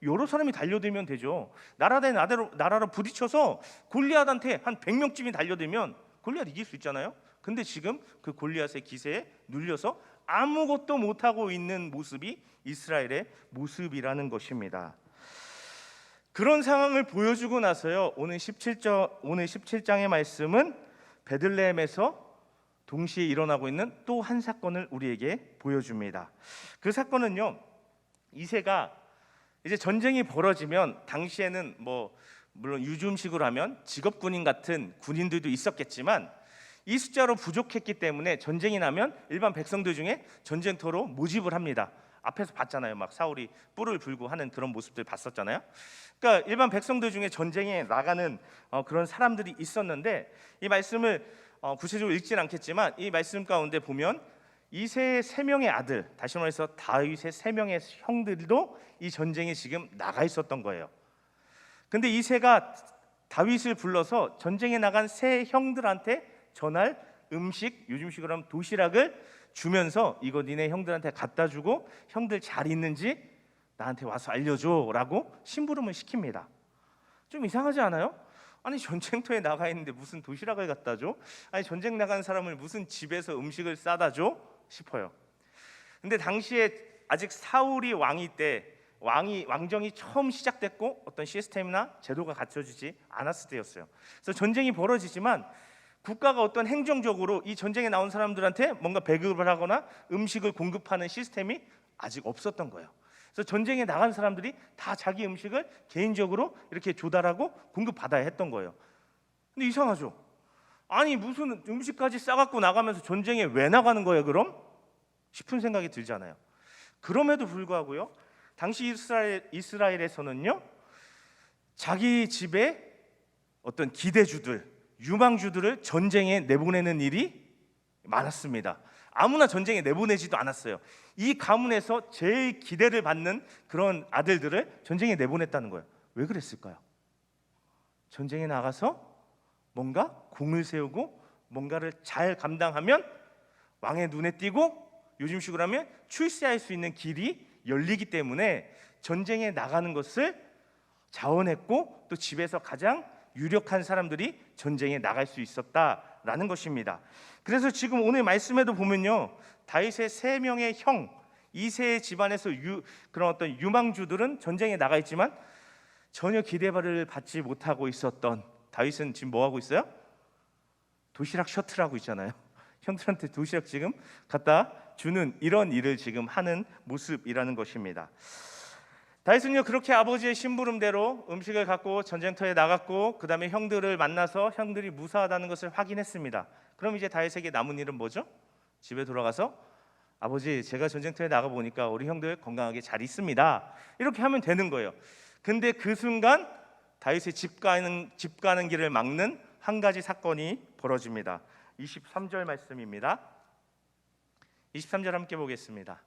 여러 사람이 달려들면 되죠. 나라 대 나라로 부딪혀서 골리앗한테 한 100명쯤이 달려들면 골리앗 이길 수 있잖아요. 근데 지금 그 골리앗의 기세에 눌려서 아무것도 못하고 있는 모습이 이스라엘의 모습이라는 것입니다. 그런 상황을 보여주고 나서요 오늘 17장의 말씀은 베들레헴에서 동시에 일어나고 있는 또 한 사건을 우리에게 보여줍니다. 그 사건은요 이새가 이제 전쟁이 벌어지면 당시에는 물론 요즘식으로 하면 직업군인 같은 군인들도 있었겠지만 이 숫자로 부족했기 때문에 전쟁이 나면 일반 백성들 중에 전쟁터로 모집을 합니다. 앞에서 봤잖아요. 막 사울이 뿔을 불고 하는 그런 모습들 봤었잖아요. 그러니까 일반 백성들 중에 전쟁에 나가는 그런 사람들이 있었는데 이 말씀을 구체적으로 읽지는 않겠지만 이 말씀 가운데 보면 이새의 3명의 아들, 다시 말해서 다윗의 3명의 형들도 이 전쟁에 지금 나가 있었던 거예요. 근데 이새가 다윗을 불러서 전쟁에 나간 세 형들한테 전할 음식, 요즘식으로 하면 도시락을 주면서 이거 니네 형들한테 갖다 주고 형들 잘 있는지 나한테 와서 알려줘 라고 심부름을 시킵니다. 좀 이상하지 않아요? 아니 전쟁터에 나가 있는데 무슨 도시락을 갖다 줘? 아니 전쟁 나간 사람을 무슨 집에서 음식을 싸다 줘? 싶어요. 근데 당시에 아직 사울이 왕이 때 왕정이 처음 시작됐고 어떤 시스템이나 제도가 갖춰지지 않았을 때였어요. 그래서 전쟁이 벌어지지만 국가가 어떤 행정적으로 이 전쟁에 나온 사람들한테 뭔가 배급을 하거나 음식을 공급하는 시스템이 아직 없었던 거예요. 그래서 전쟁에 나간 사람들이 다 자기 음식을 개인적으로 이렇게 조달하고 공급받아야 했던 거예요. 근데 이상하죠? 아니 무슨 음식까지 싸갖고 나가면서 전쟁에 왜 나가는 거예요 그럼? 싶은 생각이 들잖아요. 그럼에도 불구하고요 당시 이스라엘에서는요 자기 집에 어떤 기대주들, 유망주들을 전쟁에 내보내는 일이 많았습니다. 아무나 전쟁에 내보내지도 않았어요. 이 가문에서 제일 기대를 받는 그런 아들들을 전쟁에 내보냈다는 거예요. 왜 그랬을까요? 전쟁에 나가서 뭔가 공을 세우고 뭔가를 잘 감당하면 왕의 눈에 띄고 요즘식으로 하면 출세할 수 있는 길이 열리기 때문에 전쟁에 나가는 것을 자원했고 또 집에서 가장 유력한 사람들이 전쟁에 나갈 수 있었다라는 것입니다. 그래서 지금 오늘 말씀에도 보면요, 다윗의 3명의 형, 이세의 집안에서 그런 어떤 유망주들은 전쟁에 나가 있지만 전혀 기대를 받지 못하고 있었던 다윗은 지금 뭐 하고 있어요? 도시락 셔틀하고 있잖아요. 형들한테 도시락 지금 갖다 주는 이런 일을 지금 하는 모습이라는 것입니다. 다윗은요, 그렇게 아버지의 심부름대로 음식을 갖고 전쟁터에 나갔고 그 다음에 형들을 만나서 형들이 무사하다는 것을 확인했습니다. 그럼 이제 다윗에게 남은 일은 뭐죠? 집에 돌아가서 아버지, 제가 전쟁터에 나가보니까 우리 형들 건강하게 잘 있습니다, 이렇게 하면 되는 거예요. 근데 그 순간 다윗의 집 가는 길을 막는 한 가지 사건이 벌어집니다. 23절 말씀입니다. 23절 함께 보겠습니다.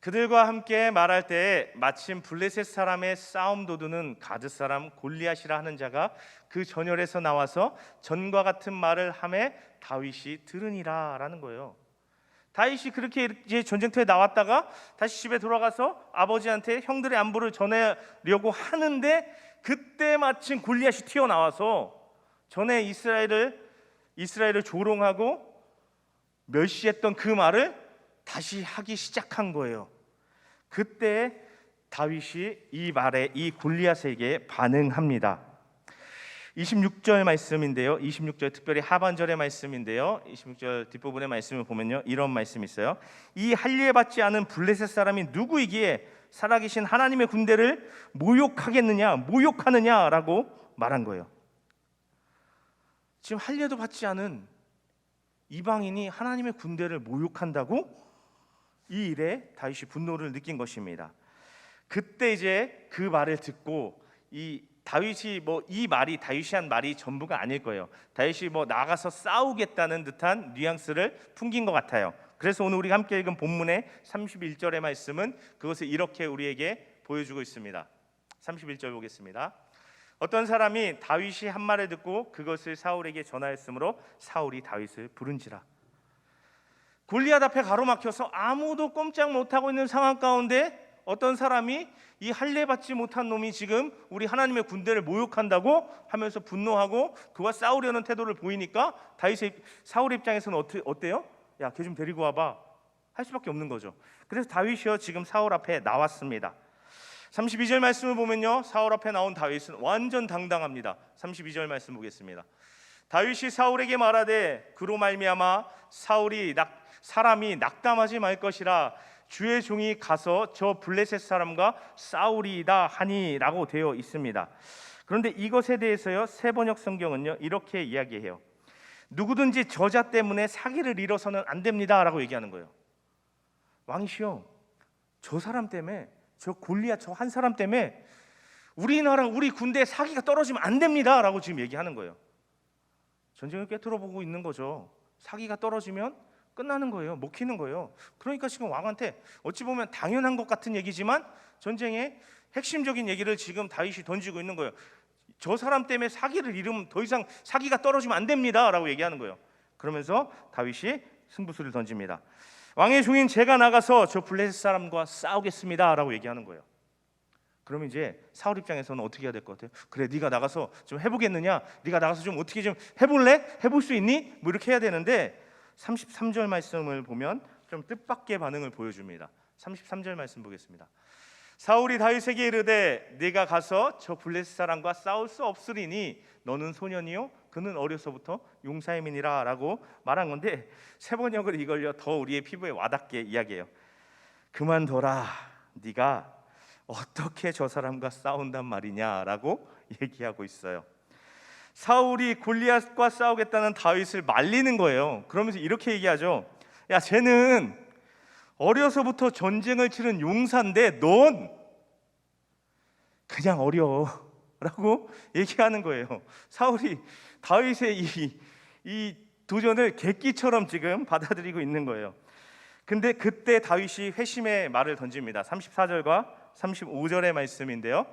그들과 함께 말할 때에 마침 블레셋 사람의 싸움 도두는 가드 사람 골리앗이라 하는 자가 그 전열에서 나와서 전과 같은 말을 하매 다윗이 들으니라 라는 거예요. 다윗이 그렇게 이제 전쟁터에 나왔다가 다시 집에 돌아가서 아버지한테 형들의 안부를 전하려고 하는데 그때 마침 골리앗이 튀어나와서 전에 이스라엘을 조롱하고 멸시했던 그 말을 다시 하기 시작한 거예요. 그때 다윗이 이 말에, 이 골리앗에게 반응합니다. 26절 말씀인데요, 26절 특별히 하반절의 말씀인데요, 26절 뒷부분의 말씀을 보면요, 이런 말씀이 있어요. 이 할례받지 않은 블레셋 사람이 누구이기에 살아계신 하나님의 군대를 모욕하느냐라고 말한 거예요. 지금 할례도 받지 않은 이방인이 하나님의 군대를 모욕한다고? 이 일에 다윗이 분노를 느낀 것입니다. 그때 이제 그 말을 듣고 이 다윗이 이 말이 다윗이 한 말이 전부가 아닐 거예요. 다윗이 나가서 싸우겠다는 듯한 뉘앙스를 풍긴 것 같아요. 그래서 오늘 우리가 함께 읽은 본문의 31절의 말씀은 그것을 이렇게 우리에게 보여주고 있습니다. 31절 보겠습니다. 어떤 사람이 다윗이 한 말을 듣고 그것을 사울에게 전하였으므로 사울이 다윗을 부른지라. 골리앗 앞에 가로막혀서 아무도 꼼짝 못하고 있는 상황 가운데 어떤 사람이 이 할례 받지 못한 놈이 지금 우리 하나님의 군대를 모욕한다고 하면서 분노하고 그와 싸우려는 태도를 보이니까 사울 입장에서는 어때요? 야, 걔 좀 데리고 와봐 할 수밖에 없는 거죠. 그래서 다윗이요 지금 사울 앞에 나왔습니다. 32절 말씀을 보면요, 사울 앞에 나온 다윗은 완전 당당합니다. 32절 말씀 보겠습니다. 다윗이 사울에게 말하되 그로 말미암아 사람이 낙담하지 말 것이라 주의 종이 가서 저 블레셋 사람과 싸우리이다 하니라고 되어 있습니다. 그런데 이것에 대해서요, 세번역 성경은요 이렇게 이야기해요. 누구든지 저자 때문에 사기를 잃어서는 안 됩니다라고 얘기하는 거예요. 왕이시여, 저 사람 때문에, 저 골리앗 저 한 사람 때문에 우리나라 우리 군대 사기가 떨어지면 안 됩니다라고 지금 얘기하는 거예요. 전쟁을 꿰뚫어보고 있는 거죠. 사기가 떨어지면 끝나는 거예요. 먹히는 거예요. 그러니까 지금 왕한테 어찌 보면 당연한 것 같은 얘기지만 전쟁의 핵심적인 얘기를 지금 다윗이 던지고 있는 거예요. 저 사람 때문에 사기를 잃으면 더 이상 사기가 떨어지면 안 됩니다라고 얘기하는 거예요. 그러면서 다윗이 승부수를 던집니다. 왕의 종인 제가 나가서 저 블레셋 사람과 싸우겠습니다라고 얘기하는 거예요. 그러면 이제 사울 입장에서는 어떻게 해야 될 것 같아요? 그래, 네가 나가서 좀 해보겠느냐? 네가 나가서 좀 어떻게 좀 해볼래? 해볼 수 있니? 뭐 이렇게 해야 되는데 33절 말씀을 보면 좀 뜻밖의 반응을 보여줍니다. 33절 말씀 보겠습니다. 사울이 다윗에게 이르되 네가 가서 저 블레셋 사람과 싸울 수 없으리니 너는 소년이요 그는 어려서부터 용사임이니라 라고 말한 건데 세번역을 이걸요 더 우리의 피부에 와닿게 이야기해요. 그만둬라, 네가 어떻게 저 사람과 싸운단 말이냐라고 얘기하고 있어요. 사울이 골리앗과 싸우겠다는 다윗을 말리는 거예요. 그러면서 이렇게 얘기하죠. 야, 쟤는 어려서부터 전쟁을 치른 용사인데 넌 그냥 어려라고 얘기하는 거예요. 사울이 다윗의 이 도전을 객기처럼 지금 받아들이고 있는 거예요. 근데 그때 다윗이 회심의 말을 던집니다. 34절과 35절의 말씀인데요.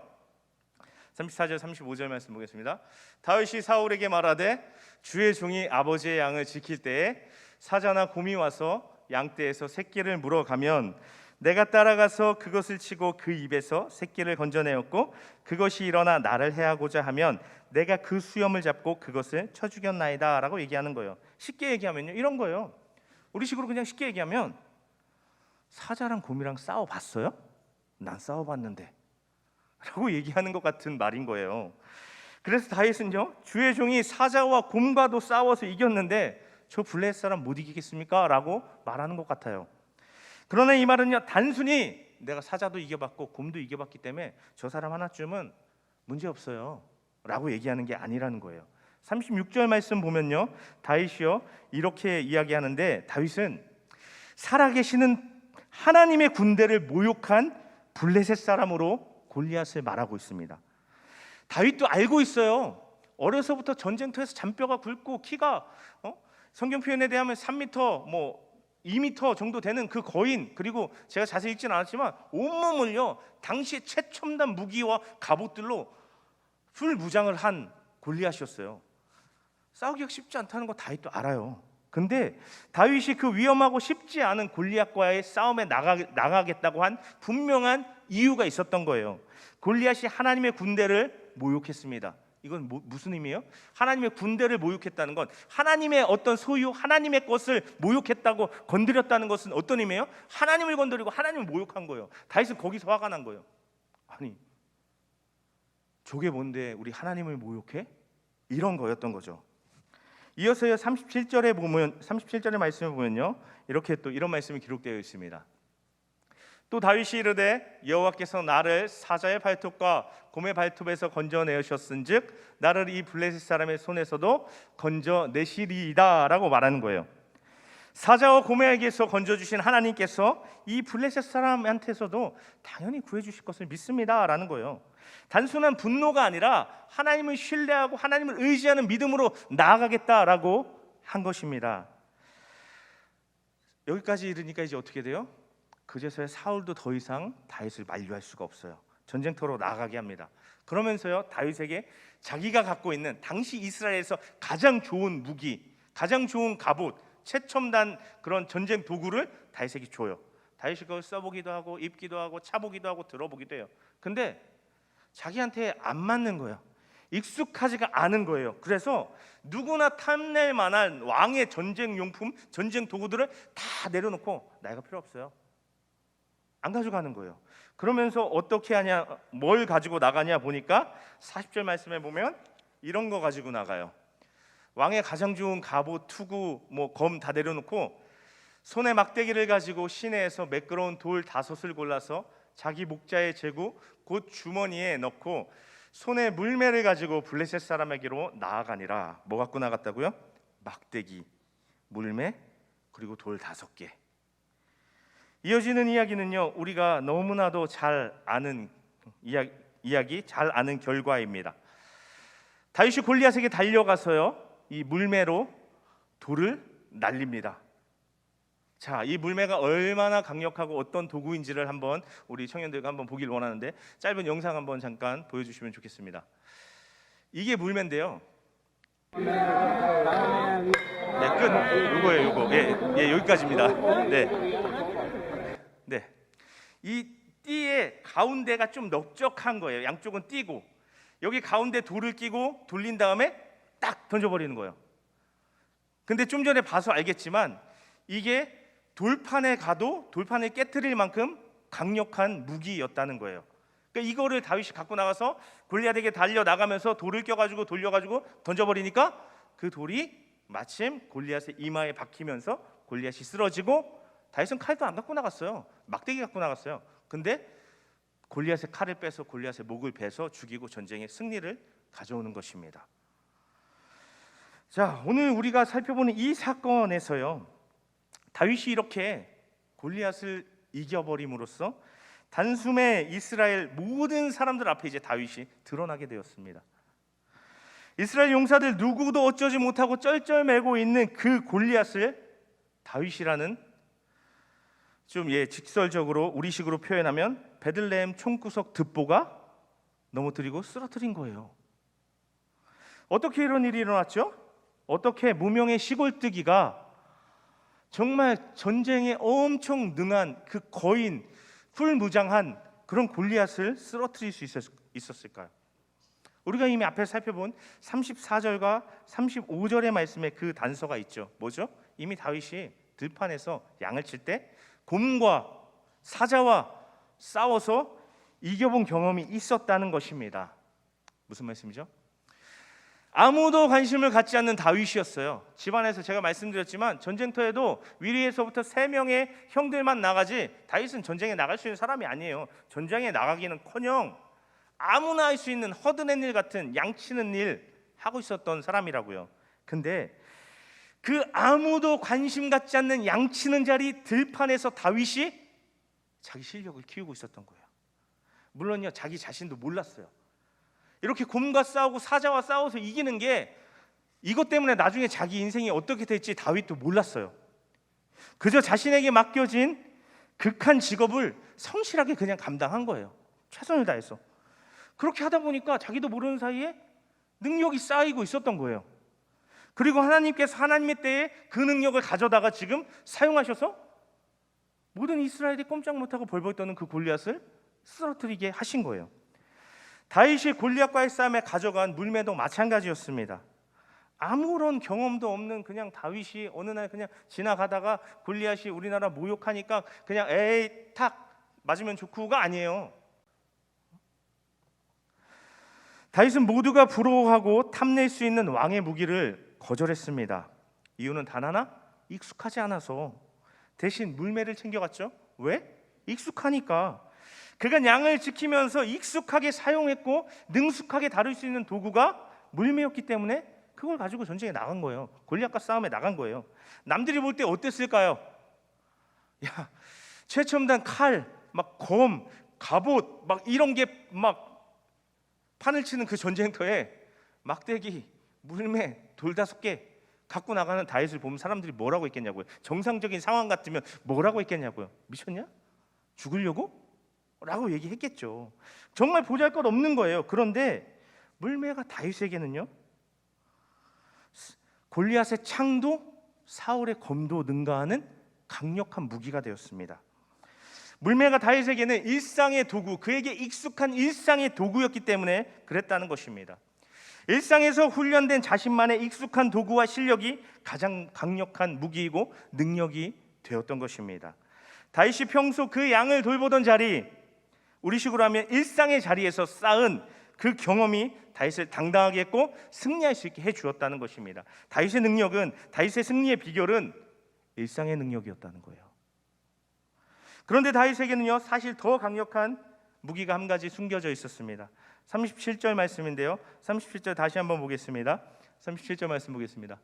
34절 35절 말씀 보겠습니다. 다윗이 사울에게 말하되 주의 종이 아버지의 양을 지킬 때에 사자나 곰이 와서 양떼에서 새끼를 물어가면 내가 따라가서 그것을 치고 그 입에서 새끼를 건져내었고 그것이 일어나 나를 해하고자 하면 내가 그 수염을 잡고 그것을 쳐 죽였나이다 라고 얘기하는 거예요. 쉽게 얘기하면요, 이런 거예요. 우리식으로 그냥 쉽게 얘기하면 사자랑 곰이랑 싸워봤어요? 난 싸워봤는데 라고 얘기하는 것 같은 말인 거예요. 그래서 다윗은요, 주의 종이 사자와 곰과도 싸워서 이겼는데 저 블레셋 사람 못 이기겠습니까? 라고 말하는 것 같아요. 그러나 이 말은요, 단순히 내가 사자도 이겨봤고 곰도 이겨봤기 때문에 저 사람 하나쯤은 문제없어요 라고 얘기하는 게 아니라는 거예요. 36절 말씀 보면요, 다윗이요 이렇게 이야기하는데, 다윗은 살아계시는 하나님의 군대를 모욕한 블레셋 사람으로 골리앗을 말하고 있습니다. 다윗도 알고 있어요. 어려서부터 전쟁터에서 잔뼈가 굵고 키가 성경 표현에 대하면 3m, 2m 정도 되는 그 거인, 그리고 제가 자세히 읽지는 않았지만 온몸을요 당시의 최첨단 무기와 갑옷들로 풀 무장을 한 골리앗이었어요. 싸우기가 쉽지 않다는 거 다윗도 알아요. 근데 다윗이 그 위험하고 쉽지 않은 골리앗과의 싸움에 나가겠다고 한 분명한 이유가 있었던 거예요. 골리앗이 하나님의 군대를 모욕했습니다. 이건 무슨 의미예요? 하나님의 군대를 모욕했다는 건 하나님의 어떤 소유, 하나님의 것을 모욕했다고 건드렸다는 것은 어떤 의미예요? 하나님을 건드리고 하나님을 모욕한 거예요. 다윗은 거기서 화가 난 거예요. 아니, 저게 뭔데 우리 하나님을 모욕해? 이런 거였던 거죠. 이어서요 37절의 말씀을 보면요, 이렇게 또 이런 말씀이 기록되어 있습니다. 또 다윗이 이르되 여호와께서 나를 사자의 발톱과 곰의 발톱에서 건져내셨은즉 나를 이 블레셋 사람의 손에서도 건져내시리이다 라고 말하는 거예요. 사자와 곰에게서 건져주신 하나님께서 이 블레셋 사람한테서도 당연히 구해주실 것을 믿습니다 라는 거예요. 단순한 분노가 아니라 하나님을 신뢰하고 하나님을 의지하는 믿음으로 나아가겠다라고 한 것입니다. 여기까지 이르니까 이제 어떻게 돼요? 그제서야 사울도 더 이상 다윗을 만류할 수가 없어요. 전쟁터로 나가게 합니다. 그러면서요 다윗에게 자기가 갖고 있는 당시 이스라엘에서 가장 좋은 무기, 가장 좋은 갑옷, 최첨단 그런 전쟁 도구를 다윗에게 줘요. 다윗이 그걸 써보기도 하고 입기도 하고 차보기도 하고 들어보기도 해요. 근데 자기한테 안 맞는 거예요. 익숙하지가 않은 거예요. 그래서 누구나 탐낼 만한 왕의 전쟁 용품, 전쟁 도구들을 다 내려놓고 나이가 필요 없어요. 안 가져가는 거예요. 그러면서 어떻게 하냐, 뭘 가지고 나가냐 보니까 40절 말씀에 보면 이런 거 가지고 나가요. 왕의 가장 좋은 갑옷, 투구, 검 다 내려놓고 손에 막대기를 가지고 시내에서 매끄러운 돌 5을 골라서 자기 목자의 제구 곧 주머니에 넣고 손에 물매를 가지고 블레셋 사람에게로 나아가니라. 뭐 갖고 나갔다고요? 막대기, 물매, 그리고 돌 5개. 이어지는 이야기는요, 우리가 너무나도 잘 아는 이야기, 잘 아는 결과입니다. 다윗이 골리앗에게 달려가서요, 이 물매로 돌을 날립니다. 자, 이 물매가 얼마나 강력하고 어떤 도구인지를 한번 우리 청년들과 한번 보길 원하는데 짧은 영상 한번 잠깐 보여주시면 좋겠습니다. 이게 물매인데요. 네, 끝. 요거예요, 요거. 예, 여기까지입니다. 네. 이 띠의 가운데가 좀 넓적한 거예요. 양쪽은 띠고 여기 가운데 돌을 끼고 돌린 다음에 딱 던져버리는 거예요. 근데 좀 전에 봐서 알겠지만 이게 돌판에 가도 돌판을 깨트릴 만큼 강력한 무기였다는 거예요. 그러니까 이거를 다윗이 갖고 나가서 골리앗에게 달려 나가면서 돌을 껴가지고 돌려가지고 던져버리니까 그 돌이 마침 골리앗의 이마에 박히면서 골리앗이 쓰러지고, 다윗은 칼도 안 갖고 나갔어요. 막대기 갖고 나갔어요. 근데 골리앗의 칼을 빼서 골리앗의 목을 베서 죽이고 전쟁의 승리를 가져오는 것입니다. 자, 오늘 우리가 살펴보는 이 사건에서요, 다윗이 이렇게 골리앗을 이겨버림으로써 단숨에 이스라엘 모든 사람들 앞에 이제 다윗이 드러나게 되었습니다. 이스라엘 용사들 누구도 어쩌지 못하고 쩔쩔매고 있는 그 골리앗을 다윗이라는, 좀 직설적으로 우리식으로 표현하면 베들레헴 총구석 듣보가 넘어뜨리고 쓰러뜨린 거예요. 어떻게 이런 일이 일어났죠? 어떻게 무명의 시골뜨기가 정말 전쟁에 엄청 능한 그 거인, 풀무장한 그런 골리앗을 쓰러뜨릴 수 있었을까요? 우리가 이미 앞에 살펴본 34절과 35절의 말씀에 그 단서가 있죠. 뭐죠? 이미 다윗이 들판에서 양을 칠 때 곰과 사자와 싸워서 이겨본 경험이 있었다는 것입니다. 무슨 말씀이죠? 아무도 관심을 갖지 않는 다윗이었어요. 집안에서 제가 말씀드렸지만 전쟁터에도 위리에서부터 3명의 형들만 나가지 다윗은 전쟁에 나갈 수 있는 사람이 아니에요. 전쟁에 나가기는커녕 아무나 할 수 있는 허드렛 일 같은 양치는 일 하고 있었던 사람이라고요. 근데 그 아무도 관심 갖지 않는 양치는 자리 들판에서 다윗이 자기 실력을 키우고 있었던 거예요. 물론요, 자기 자신도 몰랐어요. 이렇게 곰과 싸우고 사자와 싸워서 이기는 게 이것 때문에 나중에 자기 인생이 어떻게 될지 다윗도 몰랐어요. 그저 자신에게 맡겨진 극한 직업을 성실하게 그냥 감당한 거예요. 최선을 다해서. 그렇게 하다 보니까 자기도 모르는 사이에 능력이 쌓이고 있었던 거예요. 그리고 하나님께서 하나님의 때에 그 능력을 가져다가 지금 사용하셔서 모든 이스라엘이 꼼짝 못하고 벌벌 떠는 그 골리앗을 쓰러뜨리게 하신 거예요. 다윗이 골리앗과의 싸움에 가져간 물매도 마찬가지였습니다. 아무런 경험도 없는 그냥 다윗이 어느 날 그냥 지나가다가 골리앗이 우리나라 모욕하니까 그냥 에이 탁 맞으면 좋고가 아니에요. 다윗은 모두가 부러워하고 탐낼 수 있는 왕의 무기를 거절했습니다. 이유는 단 하나, 익숙하지 않아서. 대신 물매를 챙겨갔죠. 왜? 익숙하니까. 그가 양을 지키면서 익숙하게 사용했고 능숙하게 다룰 수 있는 도구가 물매였기 때문에 그걸 가지고 전쟁에 나간 거예요. 골리앗과 싸움에 나간 거예요. 남들이 볼 때 어땠을까요? 야, 최첨단 칼, 막 검, 갑옷, 막 이런 게 막 판을 치는 그 전쟁터에 막대기, 물매, 돌 5개 갖고 나가는 다윗을 보면 사람들이 뭐라고 했겠냐고요. 정상적인 상황 같으면 뭐라고 했겠냐고요. 미쳤냐? 죽으려고? 라고 얘기했겠죠. 정말 보잘것없는 거예요. 그런데 물매가 다윗에게는요, 골리앗의 창도 사울의 검도 능가하는 강력한 무기가 되었습니다. 물매가 다윗에게는 일상의 도구, 그에게 익숙한 일상의 도구였기 때문에 그랬다는 것입니다. 일상에서 훈련된 자신만의 익숙한 도구와 실력이 가장 강력한 무기이고 능력이 되었던 것입니다. 다윗이 평소 그 양을 돌보던 자리, 우리식으로 하면 일상의 자리에서 쌓은 그 경험이 다윗을 당당하게 했고 승리할 수 있게 해주었다는 것입니다. 다윗의 능력은, 다윗의 승리의 비결은 일상의 능력이었다는 거예요. 그런데 다윗에게는요, 사실 더 강력한 무기가 한 가지 숨겨져 있었습니다. 37절 말씀인데요, 37절 다시 한번 보겠습니다. 37절 말씀 보겠습니다.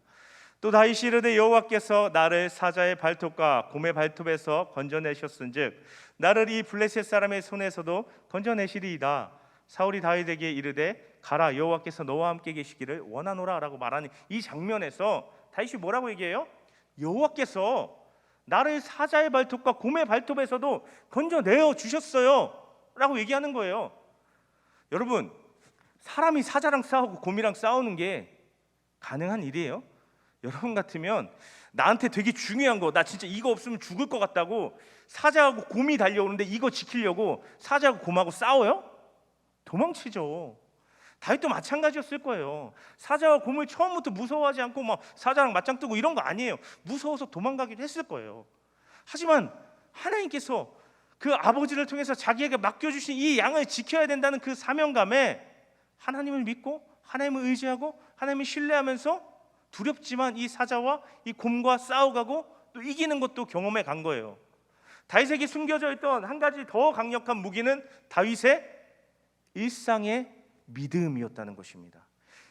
또 다윗이 이르되 여호와께서 나를 사자의 발톱과 곰의 발톱에서 건져내셨은즉 나를 이 블레셋 사람의 손에서도 건져내시리이다. 사울이 다윗에게 이르되 가라, 여호와께서 너와 함께 계시기를 원하노라 라고 말하는 이 장면에서 다윗이 뭐라고 얘기해요? 여호와께서 나를 사자의 발톱과 곰의 발톱에서도 건져내어 주셨어요 라고 얘기하는 거예요. 여러분, 사람이 사자랑 싸우고 곰이랑 싸우는 게 가능한 일이에요? 여러분 같으면 나한테 되게 중요한 거, 나 진짜 이거 없으면 죽을 것 같다고 사자하고 곰이 달려오는데 이거 지키려고 사자하고 곰하고 싸워요? 도망치죠. 다윗도 마찬가지였을 거예요. 사자와 곰을 처음부터 무서워하지 않고 막 사자랑 맞짱 뜨고 이런 거 아니에요. 무서워서 도망가기도 했을 거예요. 하지만 하나님께서 그 아버지를 통해서 자기에게 맡겨주신 이 양을 지켜야 된다는 그 사명감에 하나님을 믿고 하나님을 의지하고 하나님을 신뢰하면서 두렵지만 이 사자와 이 곰과 싸워가고 또 이기는 것도 경험해 간 거예요. 다윗에게 숨겨져 있던 한 가지 더 강력한 무기는 다윗의 일상의 믿음이었다는 것입니다.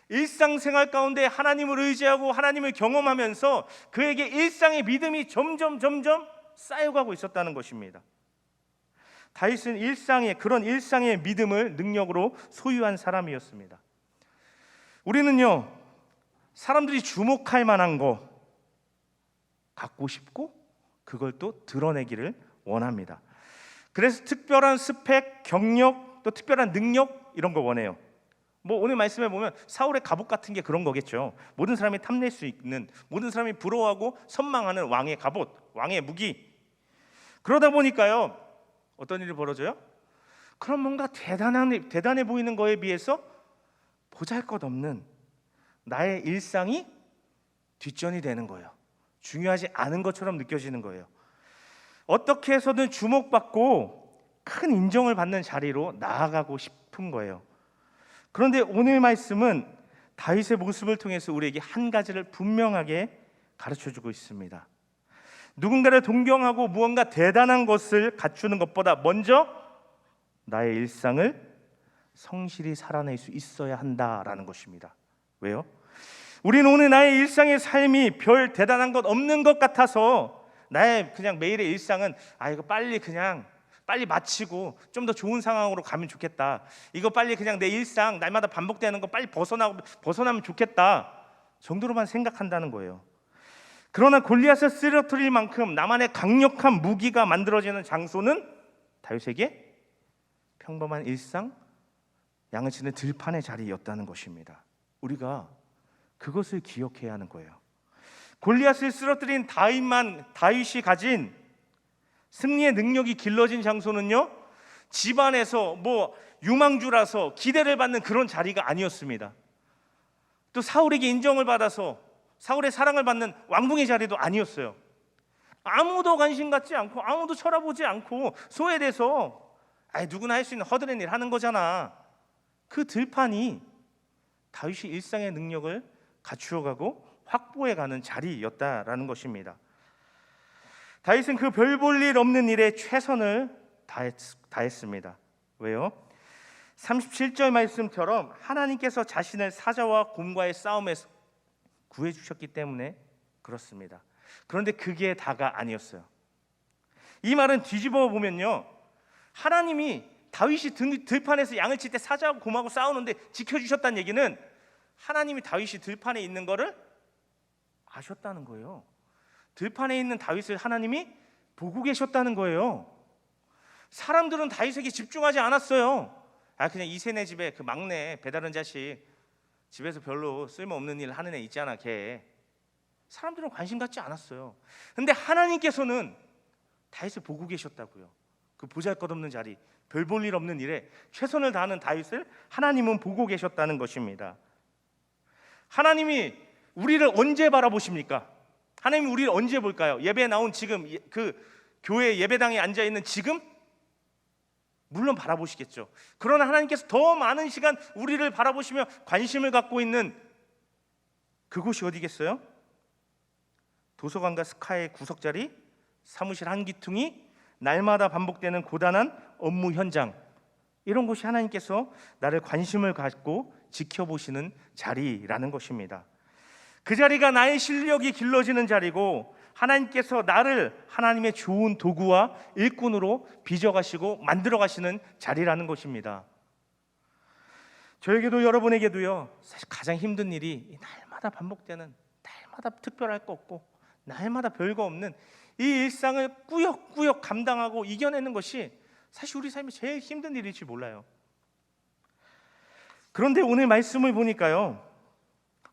일상생활 가운데 하나님을 의지하고 하나님을 경험하면서 그에게 일상의 믿음이 점점 쌓여가고 있었다는 것입니다. 다윗은 그런 일상의 믿음을 능력으로 소유한 사람이었습니다. 우리는요, 사람들이 주목할 만한 거 갖고 싶고 그걸 또 드러내기를 원합니다. 그래서 특별한 스펙, 경력, 또 특별한 능력 이런 거 원해요. 뭐 오늘 말씀에 보면 사울의 갑옷 같은 게 그런 거겠죠. 모든 사람이 탐낼 수 있는, 모든 사람이 부러워하고 선망하는 왕의 갑옷, 왕의 무기. 그러다 보니까요, 어떤 일이 벌어져요? 그럼 뭔가 대단해 보이는 거에 비해서 보잘것없는 나의 일상이 뒷전이 되는 거예요. 중요하지 않은 것처럼 느껴지는 거예요. 어떻게 해서든 주목받고 큰 인정을 받는 자리로 나아가고 싶은 거예요. 그런데 오늘 말씀은 다윗의 모습을 통해서 우리에게 한 가지를 분명하게 가르쳐주고 있습니다. 누군가를 동경하고 무언가 대단한 것을 갖추는 것보다 먼저 나의 일상을 성실히 살아낼 수 있어야 한다라는 것입니다. 왜요? 우리는 오늘 나의 일상의 삶이 별 대단한 것 없는 것 같아서 나의 그냥 매일의 일상은 이거 빨리 마치고 좀 더 좋은 상황으로 가면 좋겠다. 이거 빨리 그냥 내 일상 날마다 반복되는 거 빨리 벗어나면 좋겠다 정도로만 생각한다는 거예요. 그러나 골리앗을 쓰러뜨릴 만큼 나만의 강력한 무기가 만들어지는 장소는 다윗에게 평범한 일상, 양을 치는 들판의 자리였다는 것입니다. 우리가 그것을 기억해야 하는 거예요. 골리앗을 쓰러뜨린 다윗이 가진 승리의 능력이 길러진 장소는요, 집안에서 뭐 유망주라서 기대를 받는 그런 자리가 아니었습니다. 또 사울에게 인정을 받아서 사울의 사랑을 받는 왕궁의 자리도 아니었어요. 아무도 관심 갖지 않고 아무도 쳐다보지 않고 소외돼서 누구나 할 수 있는 허드렛 일 하는 거잖아. 그 들판이 다윗이 일상의 능력을 갖추어가고 확보해가는 자리였다라는 것입니다. 다윗은 그 별 볼 일 없는 일에 최선을 다했습니다. 왜요? 37절 말씀처럼 하나님께서 자신을 사자와 곰과의 싸움에서 구해주셨기 때문에 그렇습니다. 그런데 그게 다가 아니었어요. 이 말은 뒤집어 보면요, 하나님이 다윗이 들판에서 양을 칠 때 사자하고 곰하고 싸우는데 지켜주셨다는 얘기는 하나님이 다윗이 들판에 있는 거를 아셨다는 거예요. 들판에 있는 다윗을 하나님이 보고 계셨다는 거예요. 사람들은 다윗에게 집중하지 않았어요. 그냥 이세네 집에 그 막내 배다른 자식, 집에서 별로 쓸모없는 일 하는 애 있잖아, 걔. 사람들은 관심 갖지 않았어요. 근데 하나님께서는 다윗을 보고 계셨다고요. 그 보잘것없는 자리, 별 볼 일 없는 일에 최선을 다하는 다윗을 하나님은 보고 계셨다는 것입니다. 하나님이 우리를 언제 바라보십니까? 하나님이 우리를 언제 볼까요? 예배에 나온 지금, 그 교회 예배당에 앉아있는 지금? 물론 바라보시겠죠. 그러나 하나님께서 더 많은 시간 우리를 바라보시며 관심을 갖고 있는 그곳이 어디겠어요? 도서관과 스카의 구석자리, 사무실 한 기퉁이, 날마다 반복되는 고단한 업무 현장, 이런 곳이 하나님께서 나를 관심을 갖고 지켜보시는 자리라는 것입니다. 그 자리가 나의 실력이 길러지는 자리고, 하나님께서 나를 하나님의 좋은 도구와 일꾼으로 빚어가시고 만들어가시는 자리라는 것입니다. 저에게도 여러분에게도요, 사실 가장 힘든 일이 날마다 반복되는, 날마다 특별할 거 없고 날마다 별거 없는 이 일상을 꾸역꾸역 감당하고 이겨내는 것이 사실 우리 삶이 제일 힘든 일일지 몰라요. 그런데 오늘 말씀을 보니까요,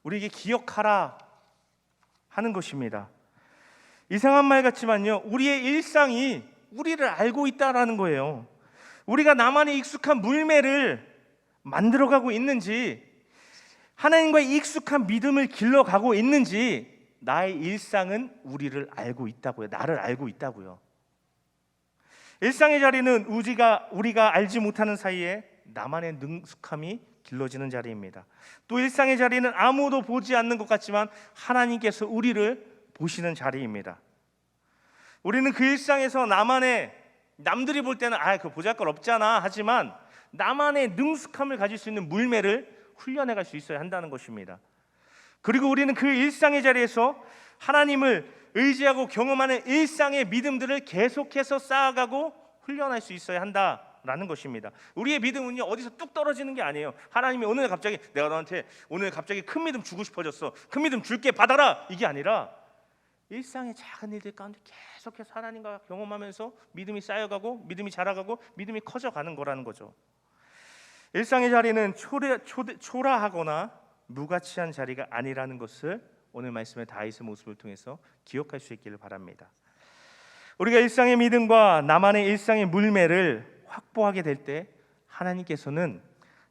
우리에게 기억하라 하는 것입니다. 이상한 말 같지만요, 우리의 일상이 우리를 알고 있다라는 거예요. 우리가 나만의 익숙한 물매를 만들어가고 있는지, 하나님과의 익숙한 믿음을 길러가고 있는지, 나의 일상은 우리를 알고 있다고요. 나를 알고 있다고요. 일상의 자리는 우리가 알지 못하는 사이에 나만의 능숙함이 길러지는 자리입니다. 또 일상의 자리는 아무도 보지 않는 것 같지만 하나님께서 우리를 보시는 자리입니다. 우리는 그 일상에서 남들이 볼 때는 그 보잘것 없잖아 하지만 나만의 능숙함을 가질 수 있는 물매를 훈련해갈 수 있어야 한다는 것입니다. 그리고 우리는 그 일상의 자리에서 하나님을 의지하고 경험하는 일상의 믿음들을 계속해서 쌓아가고 훈련할 수 있어야 한다라는 것입니다. 우리의 믿음은요, 어디서 뚝 떨어지는 게 아니에요. 하나님이 오늘 갑자기 내가 너한테 오늘 갑자기 큰 믿음 주고 싶어졌어, 큰 믿음 줄게, 받아라, 이게 아니라 일상의 작은 일들 가운데 계속해서 하나님과 경험하면서 믿음이 쌓여가고 믿음이 자라가고 믿음이 커져가는 거라는 거죠. 일상의 자리는 초라하거나 무가치한 자리가 아니라는 것을 오늘 말씀의 다윗의 모습을 통해서 기억할 수 있기를 바랍니다. 우리가 일상의 믿음과 나만의 일상의 물매를 확보하게 될 때 하나님께서는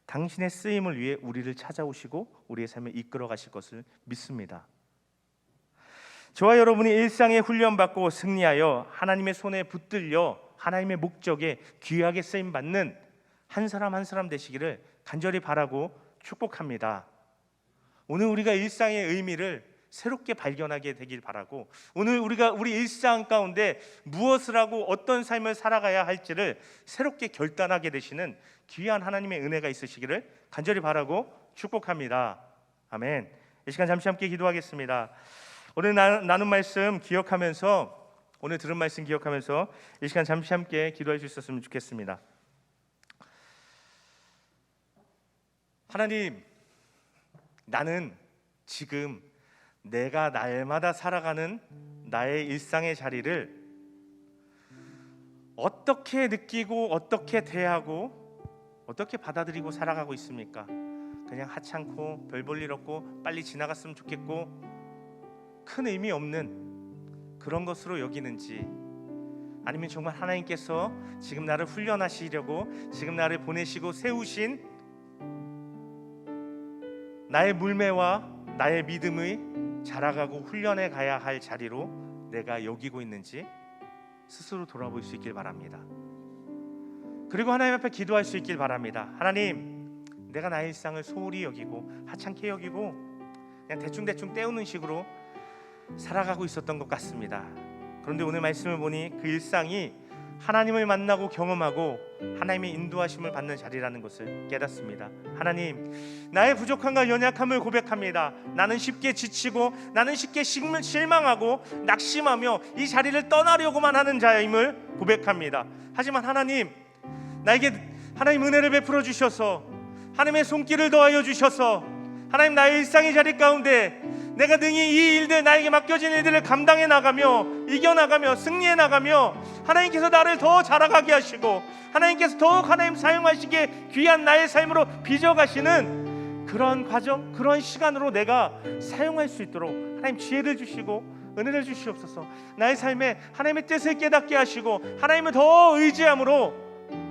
당신의 쓰임을 위해 우리를 찾아오시고 우리의 삶을 이끌어 가실 것을 믿습니다. 저와 여러분이 일상에 훈련받고 승리하여 하나님의 손에 붙들려 하나님의 목적에 귀하게 쓰임받는 한 사람 한 사람 되시기를 간절히 바라고 축복합니다. 오늘 우리가 일상의 의미를 새롭게 발견하게 되길 바라고, 오늘 우리가 우리 일상 가운데 무엇을 하고 어떤 삶을 살아가야 할지를 새롭게 결단하게 되시는 귀한 하나님의 은혜가 있으시기를 간절히 바라고 축복합니다. 아멘. 이 시간 잠시 함께 기도하겠습니다. 오늘 나눈 말씀 기억하면서, 오늘 들은 말씀 기억하면서 이 시간 잠시 함께 기도할 수 있었으면 좋겠습니다. 하나님, 나는 지금 내가 날마다 살아가는 나의 일상의 자리를 어떻게 느끼고 어떻게 대하고 어떻게 받아들이고 살아가고 있습니까? 그냥 하찮고 별 볼 일 없고 빨리 지나갔으면 좋겠고 큰 의미 없는 그런 것으로 여기는지, 아니면 정말 하나님께서 지금 나를 훈련하시려고 지금 나를 보내시고 세우신 나의 물매와 나의 믿음의 자라가고 훈련해 가야 할 자리로 내가 여기고 있는지 스스로 돌아볼 수 있길 바랍니다. 그리고 하나님 앞에 기도할 수 있길 바랍니다. 하나님, 내가 나의 일상을 소홀히 여기고 하찮게 여기고 그냥 대충대충 때우는 식으로 살아가고 있었던 것 같습니다. 그런데 오늘 말씀을 보니 그 일상이 하나님을 만나고 경험하고 하나님의 인도하심을 받는 자리라는 것을 깨닫습니다. 하나님, 나의 부족함과 연약함을 고백합니다. 나는 쉽게 지치고 나는 쉽게 실망하고 낙심하며 이 자리를 떠나려고만 하는 자임을 고백합니다. 하지만 하나님, 나에게 하나님 은혜를 베풀어 주셔서 하나님의 손길을 더하여 주셔서 하나님, 나의 일상의 자리 가운데 내가 능히 이 일들, 나에게 맡겨진 일들을 감당해 나가며 이겨나가며 승리해 나가며 하나님께서 나를 더 자라가게 하시고 하나님께서 더욱 하나님 사용하시기에 귀한 나의 삶으로 빚어가시는 그런 과정, 그런 시간으로 내가 사용할 수 있도록 하나님 지혜를 주시고 은혜를 주시옵소서. 나의 삶에 하나님의 뜻을 깨닫게 하시고 하나님을 더 의지함으로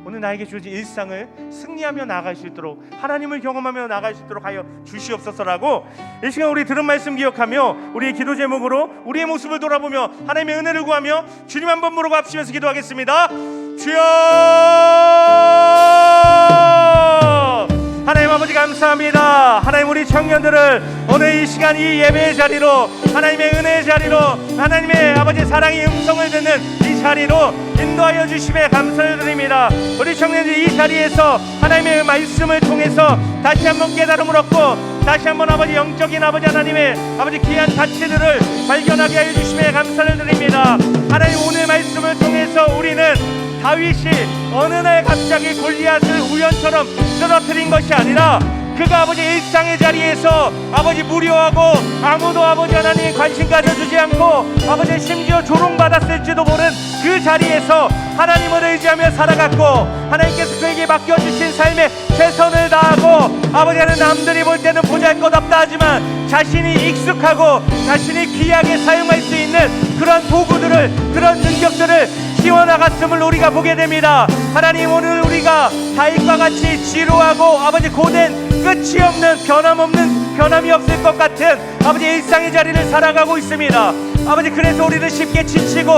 오늘 나에게 주어진 일상을 승리하며 나아갈 수 있도록, 하나님을 경험하며 나아갈 수 있도록 하여 주시옵소서라고 이 시간 우리 들은 말씀 기억하며 우리의 기도 제목으로 우리의 모습을 돌아보며 하나님의 은혜를 구하며 주님 한 번 부르고 합치면서 기도하겠습니다. 주여! 하나님 아버지 감사합니다. 하나님, 우리 청년들을 오늘 이 시간 이 예배의 자리로, 하나님의 은혜의 자리로, 하나님의 아버지 사랑의 음성을 듣는 이 자리로 인도하여 주심에 감사를 드립니다. 우리 청년들이 이 자리에서 하나님의 말씀을 통해서 다시 한번 깨달음을 얻고 다시 한번 아버지 영적인 아버지 하나님의 아버지 귀한 가치들을 발견하게 하여 주심에 감사를 드립니다. 하나님, 오늘 말씀을 통해서 우리는 다윗이 어느 날 갑자기 골리앗을 우연처럼 쓰러뜨린 것이 아니라 그가 아버지 일상의 자리에서 아버지 무료하고 아무도 아버지 하나님 관심 가져주지 않고 아버지 심지어 조롱받았을지도 모른 그 자리에서 하나님을 의지하며 살아갔고 하나님께서 그에게 맡겨주신 삶에 최선을 다하고 아버지 하나님, 남들이 볼 때는 보잘것없다 하지만 자신이 익숙하고 자신이 귀하게 사용할 수 있는 그런 도구들을, 그런 능력들을 키워나갔음을 우리가 보게 됩니다. 하나님, 오늘 우리가 다윗과 같이 지루하고 아버지 고된 끝이 없는, 변함이 없을 것 같은 아버지 일상의 자리를 살아가고 있습니다. 아버지, 그래서 우리는 쉽게 지치고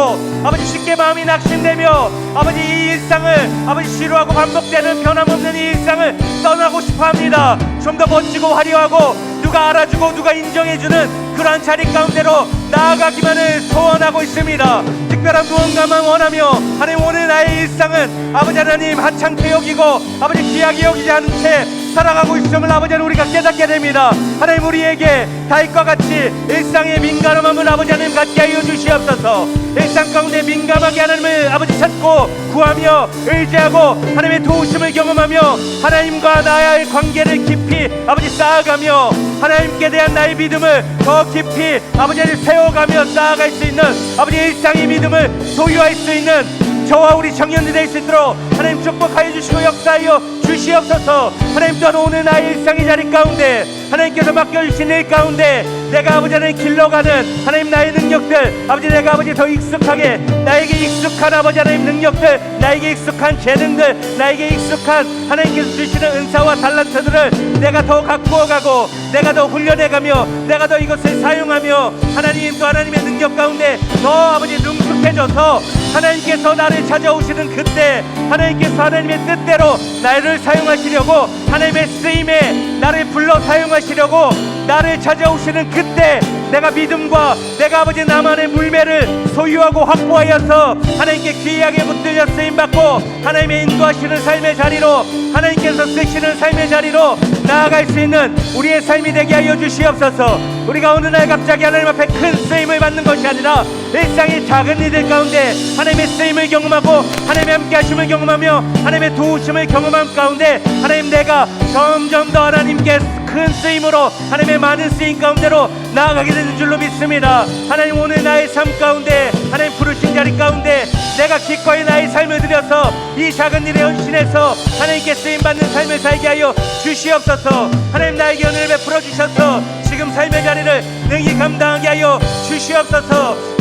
아버지 쉽게 마음이 낙심되며 아버지 이 일상을 아버지 지루하고 반복되는 변함없는 이 일상을 떠나고 싶어합니다. 좀 더 멋지고 화려하고 누가 알아주고 누가 인정해주는 그러한 자리 가운데로 나아가기만을 소원하고 있습니다. 특별한 무언가만 원하며 하나님, 오늘 나의 일상은 아버지 하나님 하찮게 여기고 아버지 귀하게 여기지 않은 채 살아가고 있음을 아버지 하나님 우리가 깨닫게 됩니다. 하나님, 우리에게 다윗과 같이 일상의 민감함을 아버지 하나님 갖게 하여 주시옵소서. 일상 가운데 민감하게 하나님을 아버지 찾고 구하며 의지하고 하나님의 도우심을 경험하며 하나님과 나의 관계를 깊이 아버지 쌓아가며 하나님께 대한 나의 믿음을 더 깊이 아버지 하나님 세워가며 쌓아갈 수 있는 아버지 일상의 믿음을 소유할 수 있는 저와 우리 청년들이 될 수 있도록 하나님 축복하여 주시고 역사하여 주시옵소서. 주시옵소서. 하나님 또한 오늘 나의 일상의 자리 가운데 하나님께서 맡겨주신 일 가운데 내가 아버지 하나님 길러가는 하나님 나의 능력들, 아버지 내가 아버지 더 익숙하게 나에게 익숙한 아버지 하나님 능력들, 나에게 익숙한 재능들, 나에게 익숙한 하나님께서 주시는 은사와 달란트들을 내가 더 가꾸어가고 내가 더 훈련해가며 내가 더 이것을 사용하며 하나님 또 하나님의 능력 가운데 더 아버지 능숙해져서 하나님께서 나를 찾아오시는 그때 하나님께서 하나님의 뜻대로 나를 사용하시려고 하나님의 쓰임에 나를 불러 사용하시려고 나를 찾아오시는 그때 내가 믿음과 내가 아버지 나만의 물매를 소유하고 확보하여서 하나님께 귀하게 붙들려 쓰임받고 하나님의 인도하시는 삶의 자리로 하나님께서 쓰시는 삶의 자리로 나아갈 수 있는 우리의 삶이 되게 하여 주시옵소서. 우리가 어느 날 갑자기 하나님 앞에 큰 쓰임을 받는 것이 아니라 일상의 작은 일들 가운데 하나님의 쓰임을 경험하고 하나님의 함께 하심을 경험하며 하나님의 도우심을 경험함 가운데 하나님 내가 점점 더 하나님께 큰 쓰임으로 하나님의 많은 쓰임 가운데로 나아가게 되는 줄로 믿습니다. 하나님 오늘 나의 삶 가운데 하나님 부르신 자리 가운데 내가 기꺼이 나의 삶을 드려서 이 작은 일에 헌신해서 하나님께 쓰임받는 삶을 살게 하여 주시옵소서. 하나님 나에게 은혜를 베풀어 주셔서 지금 삶의 자리를 능히 감당하게 하여 주시옵소서.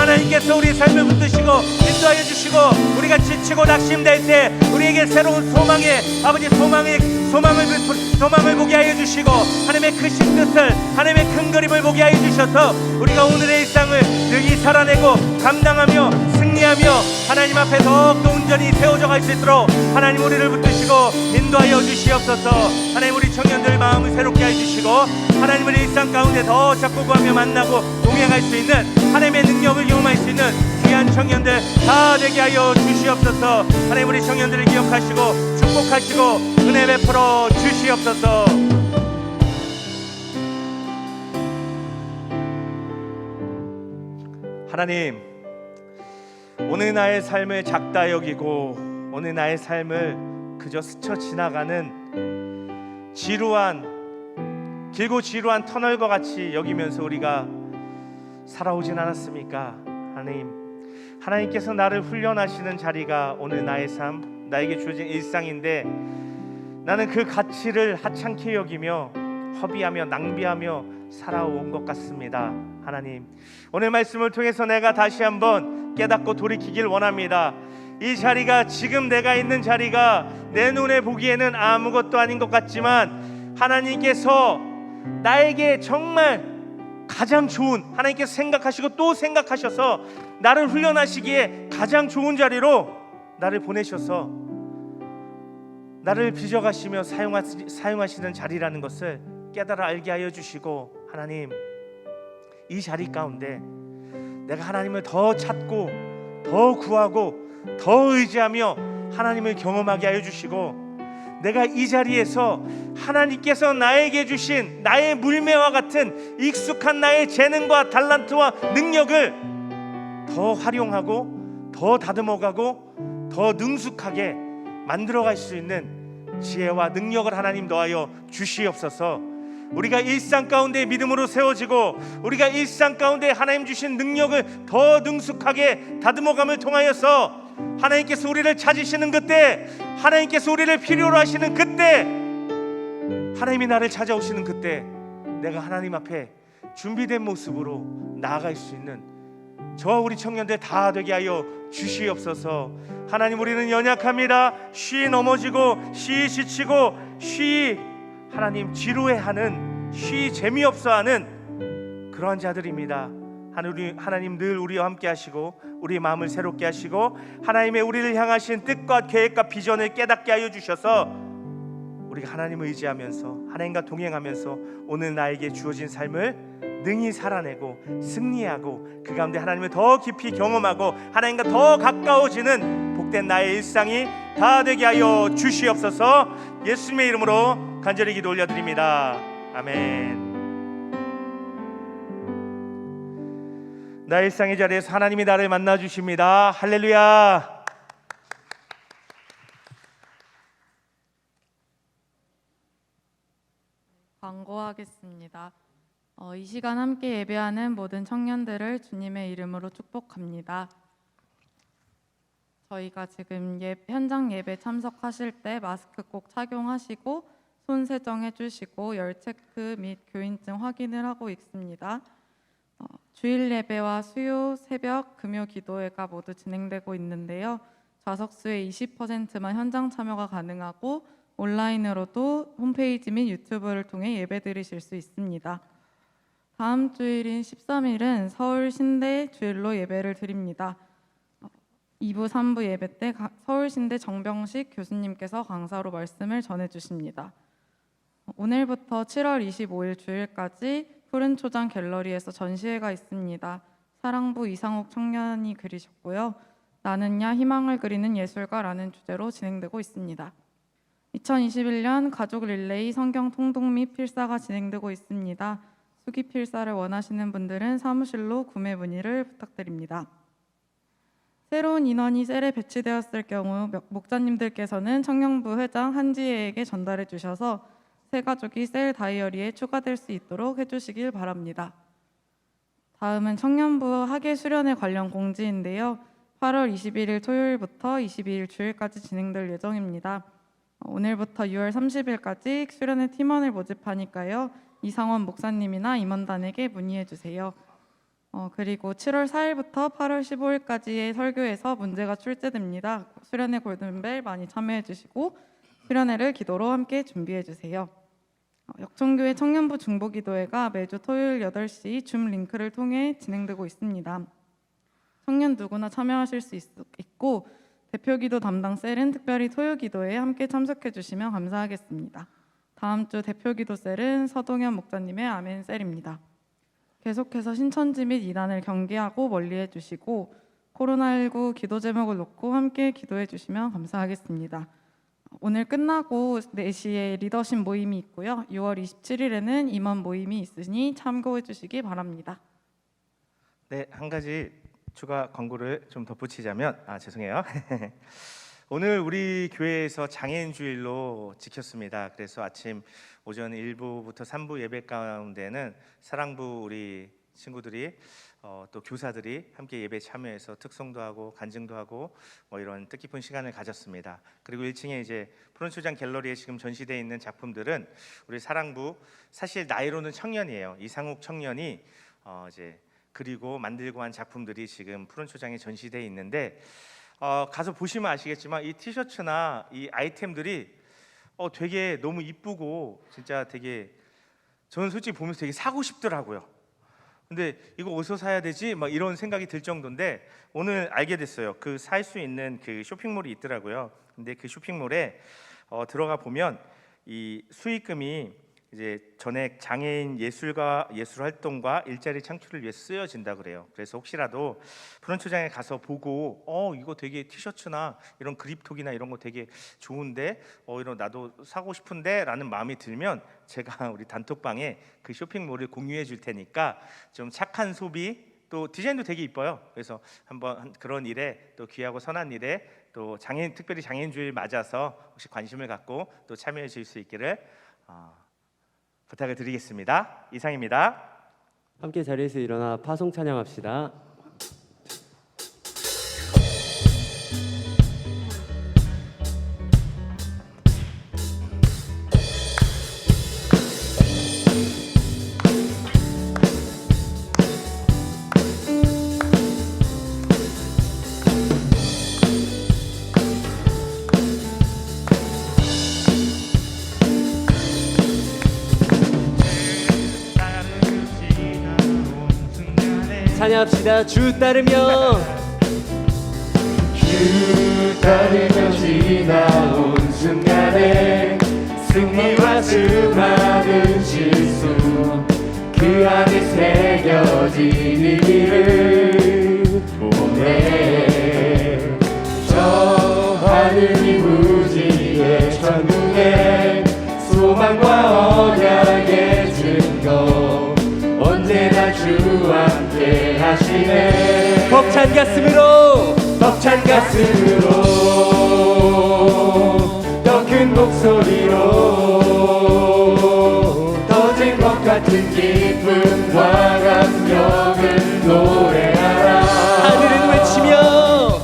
하나님께서 우리의 삶을 붙드시고 인도하여 주시고 우리가 지치고 낙심될 때 우리에게 새로운 소망의 아버지 소망을 보게 하여 주시고 하나님의 크신 뜻을 하나님의 큰 그림을 보게 하여 주셔서 우리가 오늘의 일상을 능히 살아내고 감당하며 승리하며 하나님 앞에 더욱더 온전히 세워져 갈 수 있도록 하나님 우리를 붙드시고 인도하여 주시옵소서. 하나님 우리 청년들 마음을 새롭게 하여 주시고 하나님의 일상 가운데 더 자꾸 구하며 만나고 동행할 수 있는 하나님의 능력을 경험할 수 있는 귀한 청년들 다 되게 하여 주시옵소서. 하나님 우리 청년들을 기억하시고 축복하시고 은혜 베풀어 주시옵소서. 하나님 오늘 나의 삶을 작다 여기고 오늘 나의 삶을 그저 스쳐 지나가는 길고 지루한 터널과 같이 여기면서 우리가 살아오진 않았습니까? 하나님께서 나를 훈련하시는 자리가 오늘 나의 삶, 나에게 주어진 일상인데 나는 그 가치를 하찮게 여기며 허비하며 낭비하며 살아온 것 같습니다. 하나님 오늘 말씀을 통해서 내가 다시 한번 깨닫고 돌이키길 원합니다. 이 자리가 지금 내가 있는 자리가 내 눈에 보기에는 아무것도 아닌 것 같지만 하나님께서 나에게 정말 가장 좋은 하나님께서 생각하시고 또 생각하셔서 나를 훈련하시기에 가장 좋은 자리로 나를 보내셔서 나를 빚어가시며 사용하시는 자리라는 것을 깨달아 알게 하여 주시고 하나님 이 자리 가운데 내가 하나님을 더 찾고 더 구하고 더 의지하며 하나님을 경험하게 하여 주시고 내가 이 자리에서 하나님께서 나에게 주신 나의 물매와 같은 익숙한 나의 재능과 달란트와 능력을 더 활용하고 더 다듬어가고 더 능숙하게 만들어갈 수 있는 지혜와 능력을 하나님 더하여 주시옵소서. 우리가 일상 가운데 믿음으로 세워지고 우리가 일상 가운데 하나님 주신 능력을 더 능숙하게 다듬어감을 통하여서 하나님께서 우리를 찾으시는 그때 하나님께서 우리를 필요로 하시는 그때 하나님이 나를 찾아오시는 그때 내가 하나님 앞에 준비된 모습으로 나아갈 수 있는 저와 우리 청년들 다 되게 하여 주시옵소서. 하나님 우리는 연약합니다. 쉬이 넘어지고 쉬이 지치고 쉬이 하나님 지루해하는 쉬이 재미없어하는 그러한 자들입니다. 하나님 늘 우리와 함께 하시고 우리의 마음을 새롭게 하시고 하나님의 우리를 향하신 뜻과 계획과 비전을 깨닫게 하여 주셔서 우리가 하나님을 의지하면서 하나님과 동행하면서 오늘 나에게 주어진 삶을 능히 살아내고 승리하고 그 가운데 하나님을 더 깊이 경험하고 하나님과 더 가까워지는 복된 나의 일상이 다 되게 하여 주시옵소서. 예수님의 이름으로 간절히 기도 올려드립니다. 아멘. 나의 일상의 자리에서 하나님이 나를 만나 주십니다. 할렐루야. 광고하겠습니다. 이 시간 함께 예배하는 모든 청년들을 주님의 이름으로 축복합니다. 저희가 지금 현장 예배 참석하실 때 마스크 꼭 착용하시고 손 세정해 주시고 열 체크 및 교인증 확인을 하고 있습니다. 주일 예배와 수요, 새벽, 금요 기도회가 모두 진행되고 있는데요. 좌석수의 20%만 현장 참여가 가능하고 온라인으로도 홈페이지 및 유튜브를 통해 예배 드리실 수 있습니다. 다음 주일인 13일은 서울 신대 주일로 예배를 드립니다. 2부, 3부 예배 때 서울신대 정병식 교수님께서 강사로 말씀을 전해주십니다. 오늘부터 7월 25일 주일까지 푸른초장 갤러리에서 전시회가 있습니다. 사랑부 이상욱 청년이 그리셨고요. 나는야 희망을 그리는 예술가라는 주제로 진행되고 있습니다. 2021년 가족 릴레이 성경 통독 및 필사가 진행되고 있습니다. 수기 필사를 원하시는 분들은 사무실로 구매 문의를 부탁드립니다. 새로운 인원이 셀에 배치되었을 경우 목사님들께서는 청년부 회장 한지혜에게 전달해 주셔서 새 가족이 셀 다이어리에 추가될 수 있도록 해주시길 바랍니다. 다음은 청년부 학예 수련회 관련 공지인데요. 8월 21일 토요일부터 22일 주일까지 진행될 예정입니다. 오늘부터 6월 30일까지 수련회 팀원을 모집하니까요. 이상원 목사님이나 임원단에게 문의해 주세요. 그리고 7월 4일부터 8월 15일까지의 설교에서 문제가 출제됩니다. 수련회 골든벨 많이 참여해 주시고 수련회를 기도로 함께 준비해 주세요. 역청교회 청년부 중보기도회가 매주 토요일 8시 줌 링크를 통해 진행되고 있습니다. 청년 누구나 참여하실 수 있고 대표기도 담당 셀은 특별히 토요기도에 함께 참석해 주시면 감사하겠습니다. 다음 주 대표기도 셀은 서동현 목사님의 아멘 셀입니다. 계속해서 신천지 및 이단을 경계하고 멀리해 주시고 코로나19 기도 제목을 놓고 함께 기도해 주시면 감사하겠습니다. 오늘 끝나고 4시에 리더십 모임이 있고요. 6월 27일에는 임원 모임이 있으니 참고해 주시기 바랍니다. 네, 한 가지 추가 광고를 좀 덧붙이자면 죄송해요. 오늘 우리 교회에서 장애인 주일로 지켰습니다. 그래서 아침 오전 1부부터 3부 예배 가운데는 사랑부 우리 친구들이 또 교사들이 함께 예배 참여해서 특송도 하고 간증도 하고 이런 뜻깊은 시간을 가졌습니다. 그리고 1층에 이제 푸른초장 갤러리에 지금 전시되어 있는 작품들은 우리 사랑부 사실 나이로는 청년이에요. 이상욱 청년이 이제 그리고 만들고 한 작품들이 지금 푸른초장에 전시되어 있는데 가서 보시면 아시겠지만 이 티셔츠나 이 아이템들이 되게 너무 이쁘고 진짜 되게 저는 솔직히 보면서 되게 사고 싶더라고요. 근데 이거 어디서 사야 되지? 막 이런 생각이 들 정도인데 오늘 알게 됐어요. 그 살 수 있는 그 쇼핑몰이 있더라고요. 근데 그 쇼핑몰에 들어가 보면 이 수익금이 이제 전액 장애인 예술 활동과 일자리 창출을 위해 쓰여진다 그래요. 그래서 혹시라도 푸른초장에 가서 보고 이거 되게 티셔츠나 이런 그립톡이나 이런 거 되게 좋은데 이런 나도 사고 싶은데 라는 마음이 들면 제가 우리 단톡방에 그 쇼핑몰을 공유해 줄 테니까 좀 착한 소비, 또 디자인도 되게 이뻐요. 그래서 한번 그런 일에 또 귀하고 선한 일에 또 특별히 장애인 주일 맞아서 혹시 관심을 갖고 또 참여해 줄 수 있기를 부탁을 드리겠습니다. 이상입니다. 함께 자리에서 일어나 파송 찬양합시다. 찬양합시다. 주 따르며 지나온 순간에 승리와 수많은 실수 그 안에 새겨진 의미를 보내 저 하늘이 무지개 천국에 소망과 언약의 증거 언제나 주와 함께 하시네 벅찬 가슴으로 더 큰 목소리로 터질 것 같은 기쁨과 감격을 노래하라 하늘을 외치며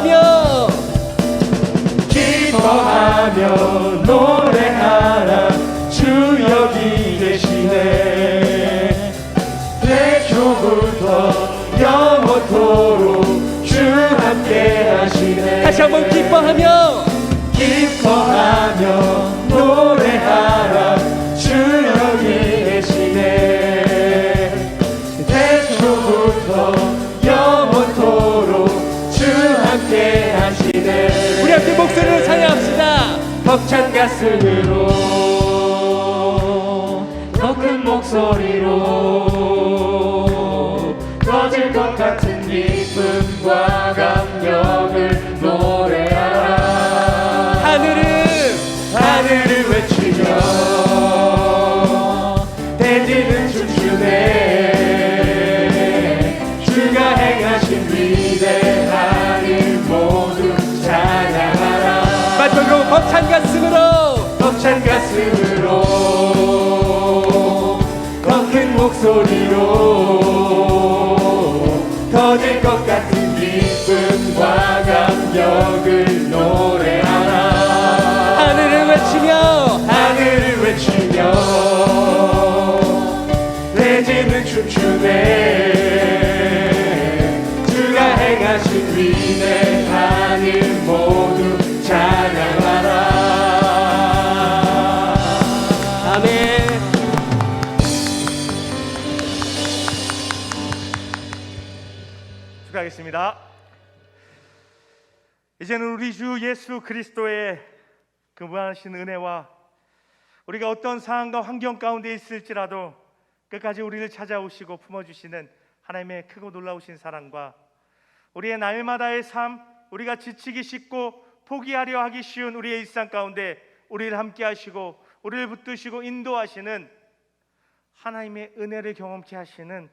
기뻐하며 기뻐하며 노래하라 주 여기 계시네 태초부터 영원토록 주 함께 하시네 다시 한번 기뻐하며 기뻐하며 노래하라 주 여기 계시네 태초부터 영원토록 주 함께 하시네 우리 함께 목소리를 찬양합시다. 벅찬 가슴으로 더 큰 목소리로 터질 것 같은 기쁨과 감격을 노래하라 하늘을 외치며 대지는 춤추네 주가 행하신 위대한 일 모두 찬양하라 마지막으로 벅찬 가슴으로 벅찬 가슴으로 더 큰 목소리로 터질 것 같은 기쁨과 감격을 노래하라 하늘을 외치며 대지는 춤추네 주가 행하신 위대한 일 모두 찬양하라 아멘. 축하하겠습니다. 이제는 우리 주 예수 그리스도의 그 무한하신 은혜와 우리가 어떤 상황과 환경 가운데 있을지라도 끝까지 우리를 찾아오시고 품어주시는 하나님의 크고 놀라우신 사랑과 우리의 날마다의 삶, 우리가 지치기 쉽고 포기하려 하기 쉬운 우리의 일상 가운데 우리를 함께 하시고 우리를 붙드시고 인도하시는 하나님의 은혜를 경험케 하시는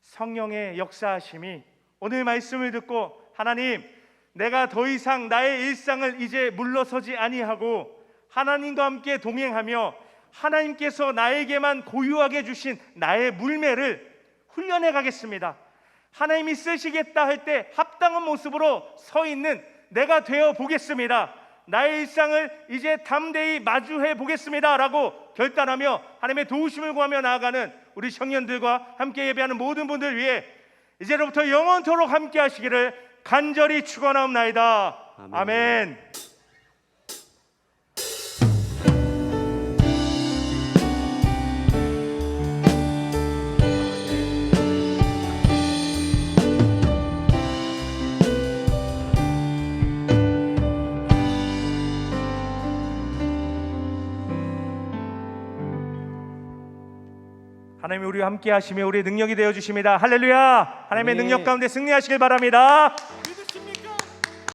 성령의 역사하심이 오늘 말씀을 듣고 하나님 내가 더 이상 나의 일상을 이제 물러서지 아니하고 하나님과 함께 동행하며 하나님께서 나에게만 고유하게 주신 나의 물매를 훈련해 가겠습니다. 하나님이 쓰시겠다 할 때 합당한 모습으로 서 있는 내가 되어 보겠습니다. 나의 일상을 이제 담대히 마주해 보겠습니다 라고 결단하며 하나님의 도우심을 구하며 나아가는 우리 청년들과 함께 예배하는 모든 분들 위해 이제로부터 영원토록 함께 하시기를 간절히 축원하옵나이다. 아멘. 하나님이 우리와 함께 하시며 우리의 능력이 되어 주십니다. 할렐루야. 하나님의 아멘. 능력 가운데 승리하시길 바랍니다.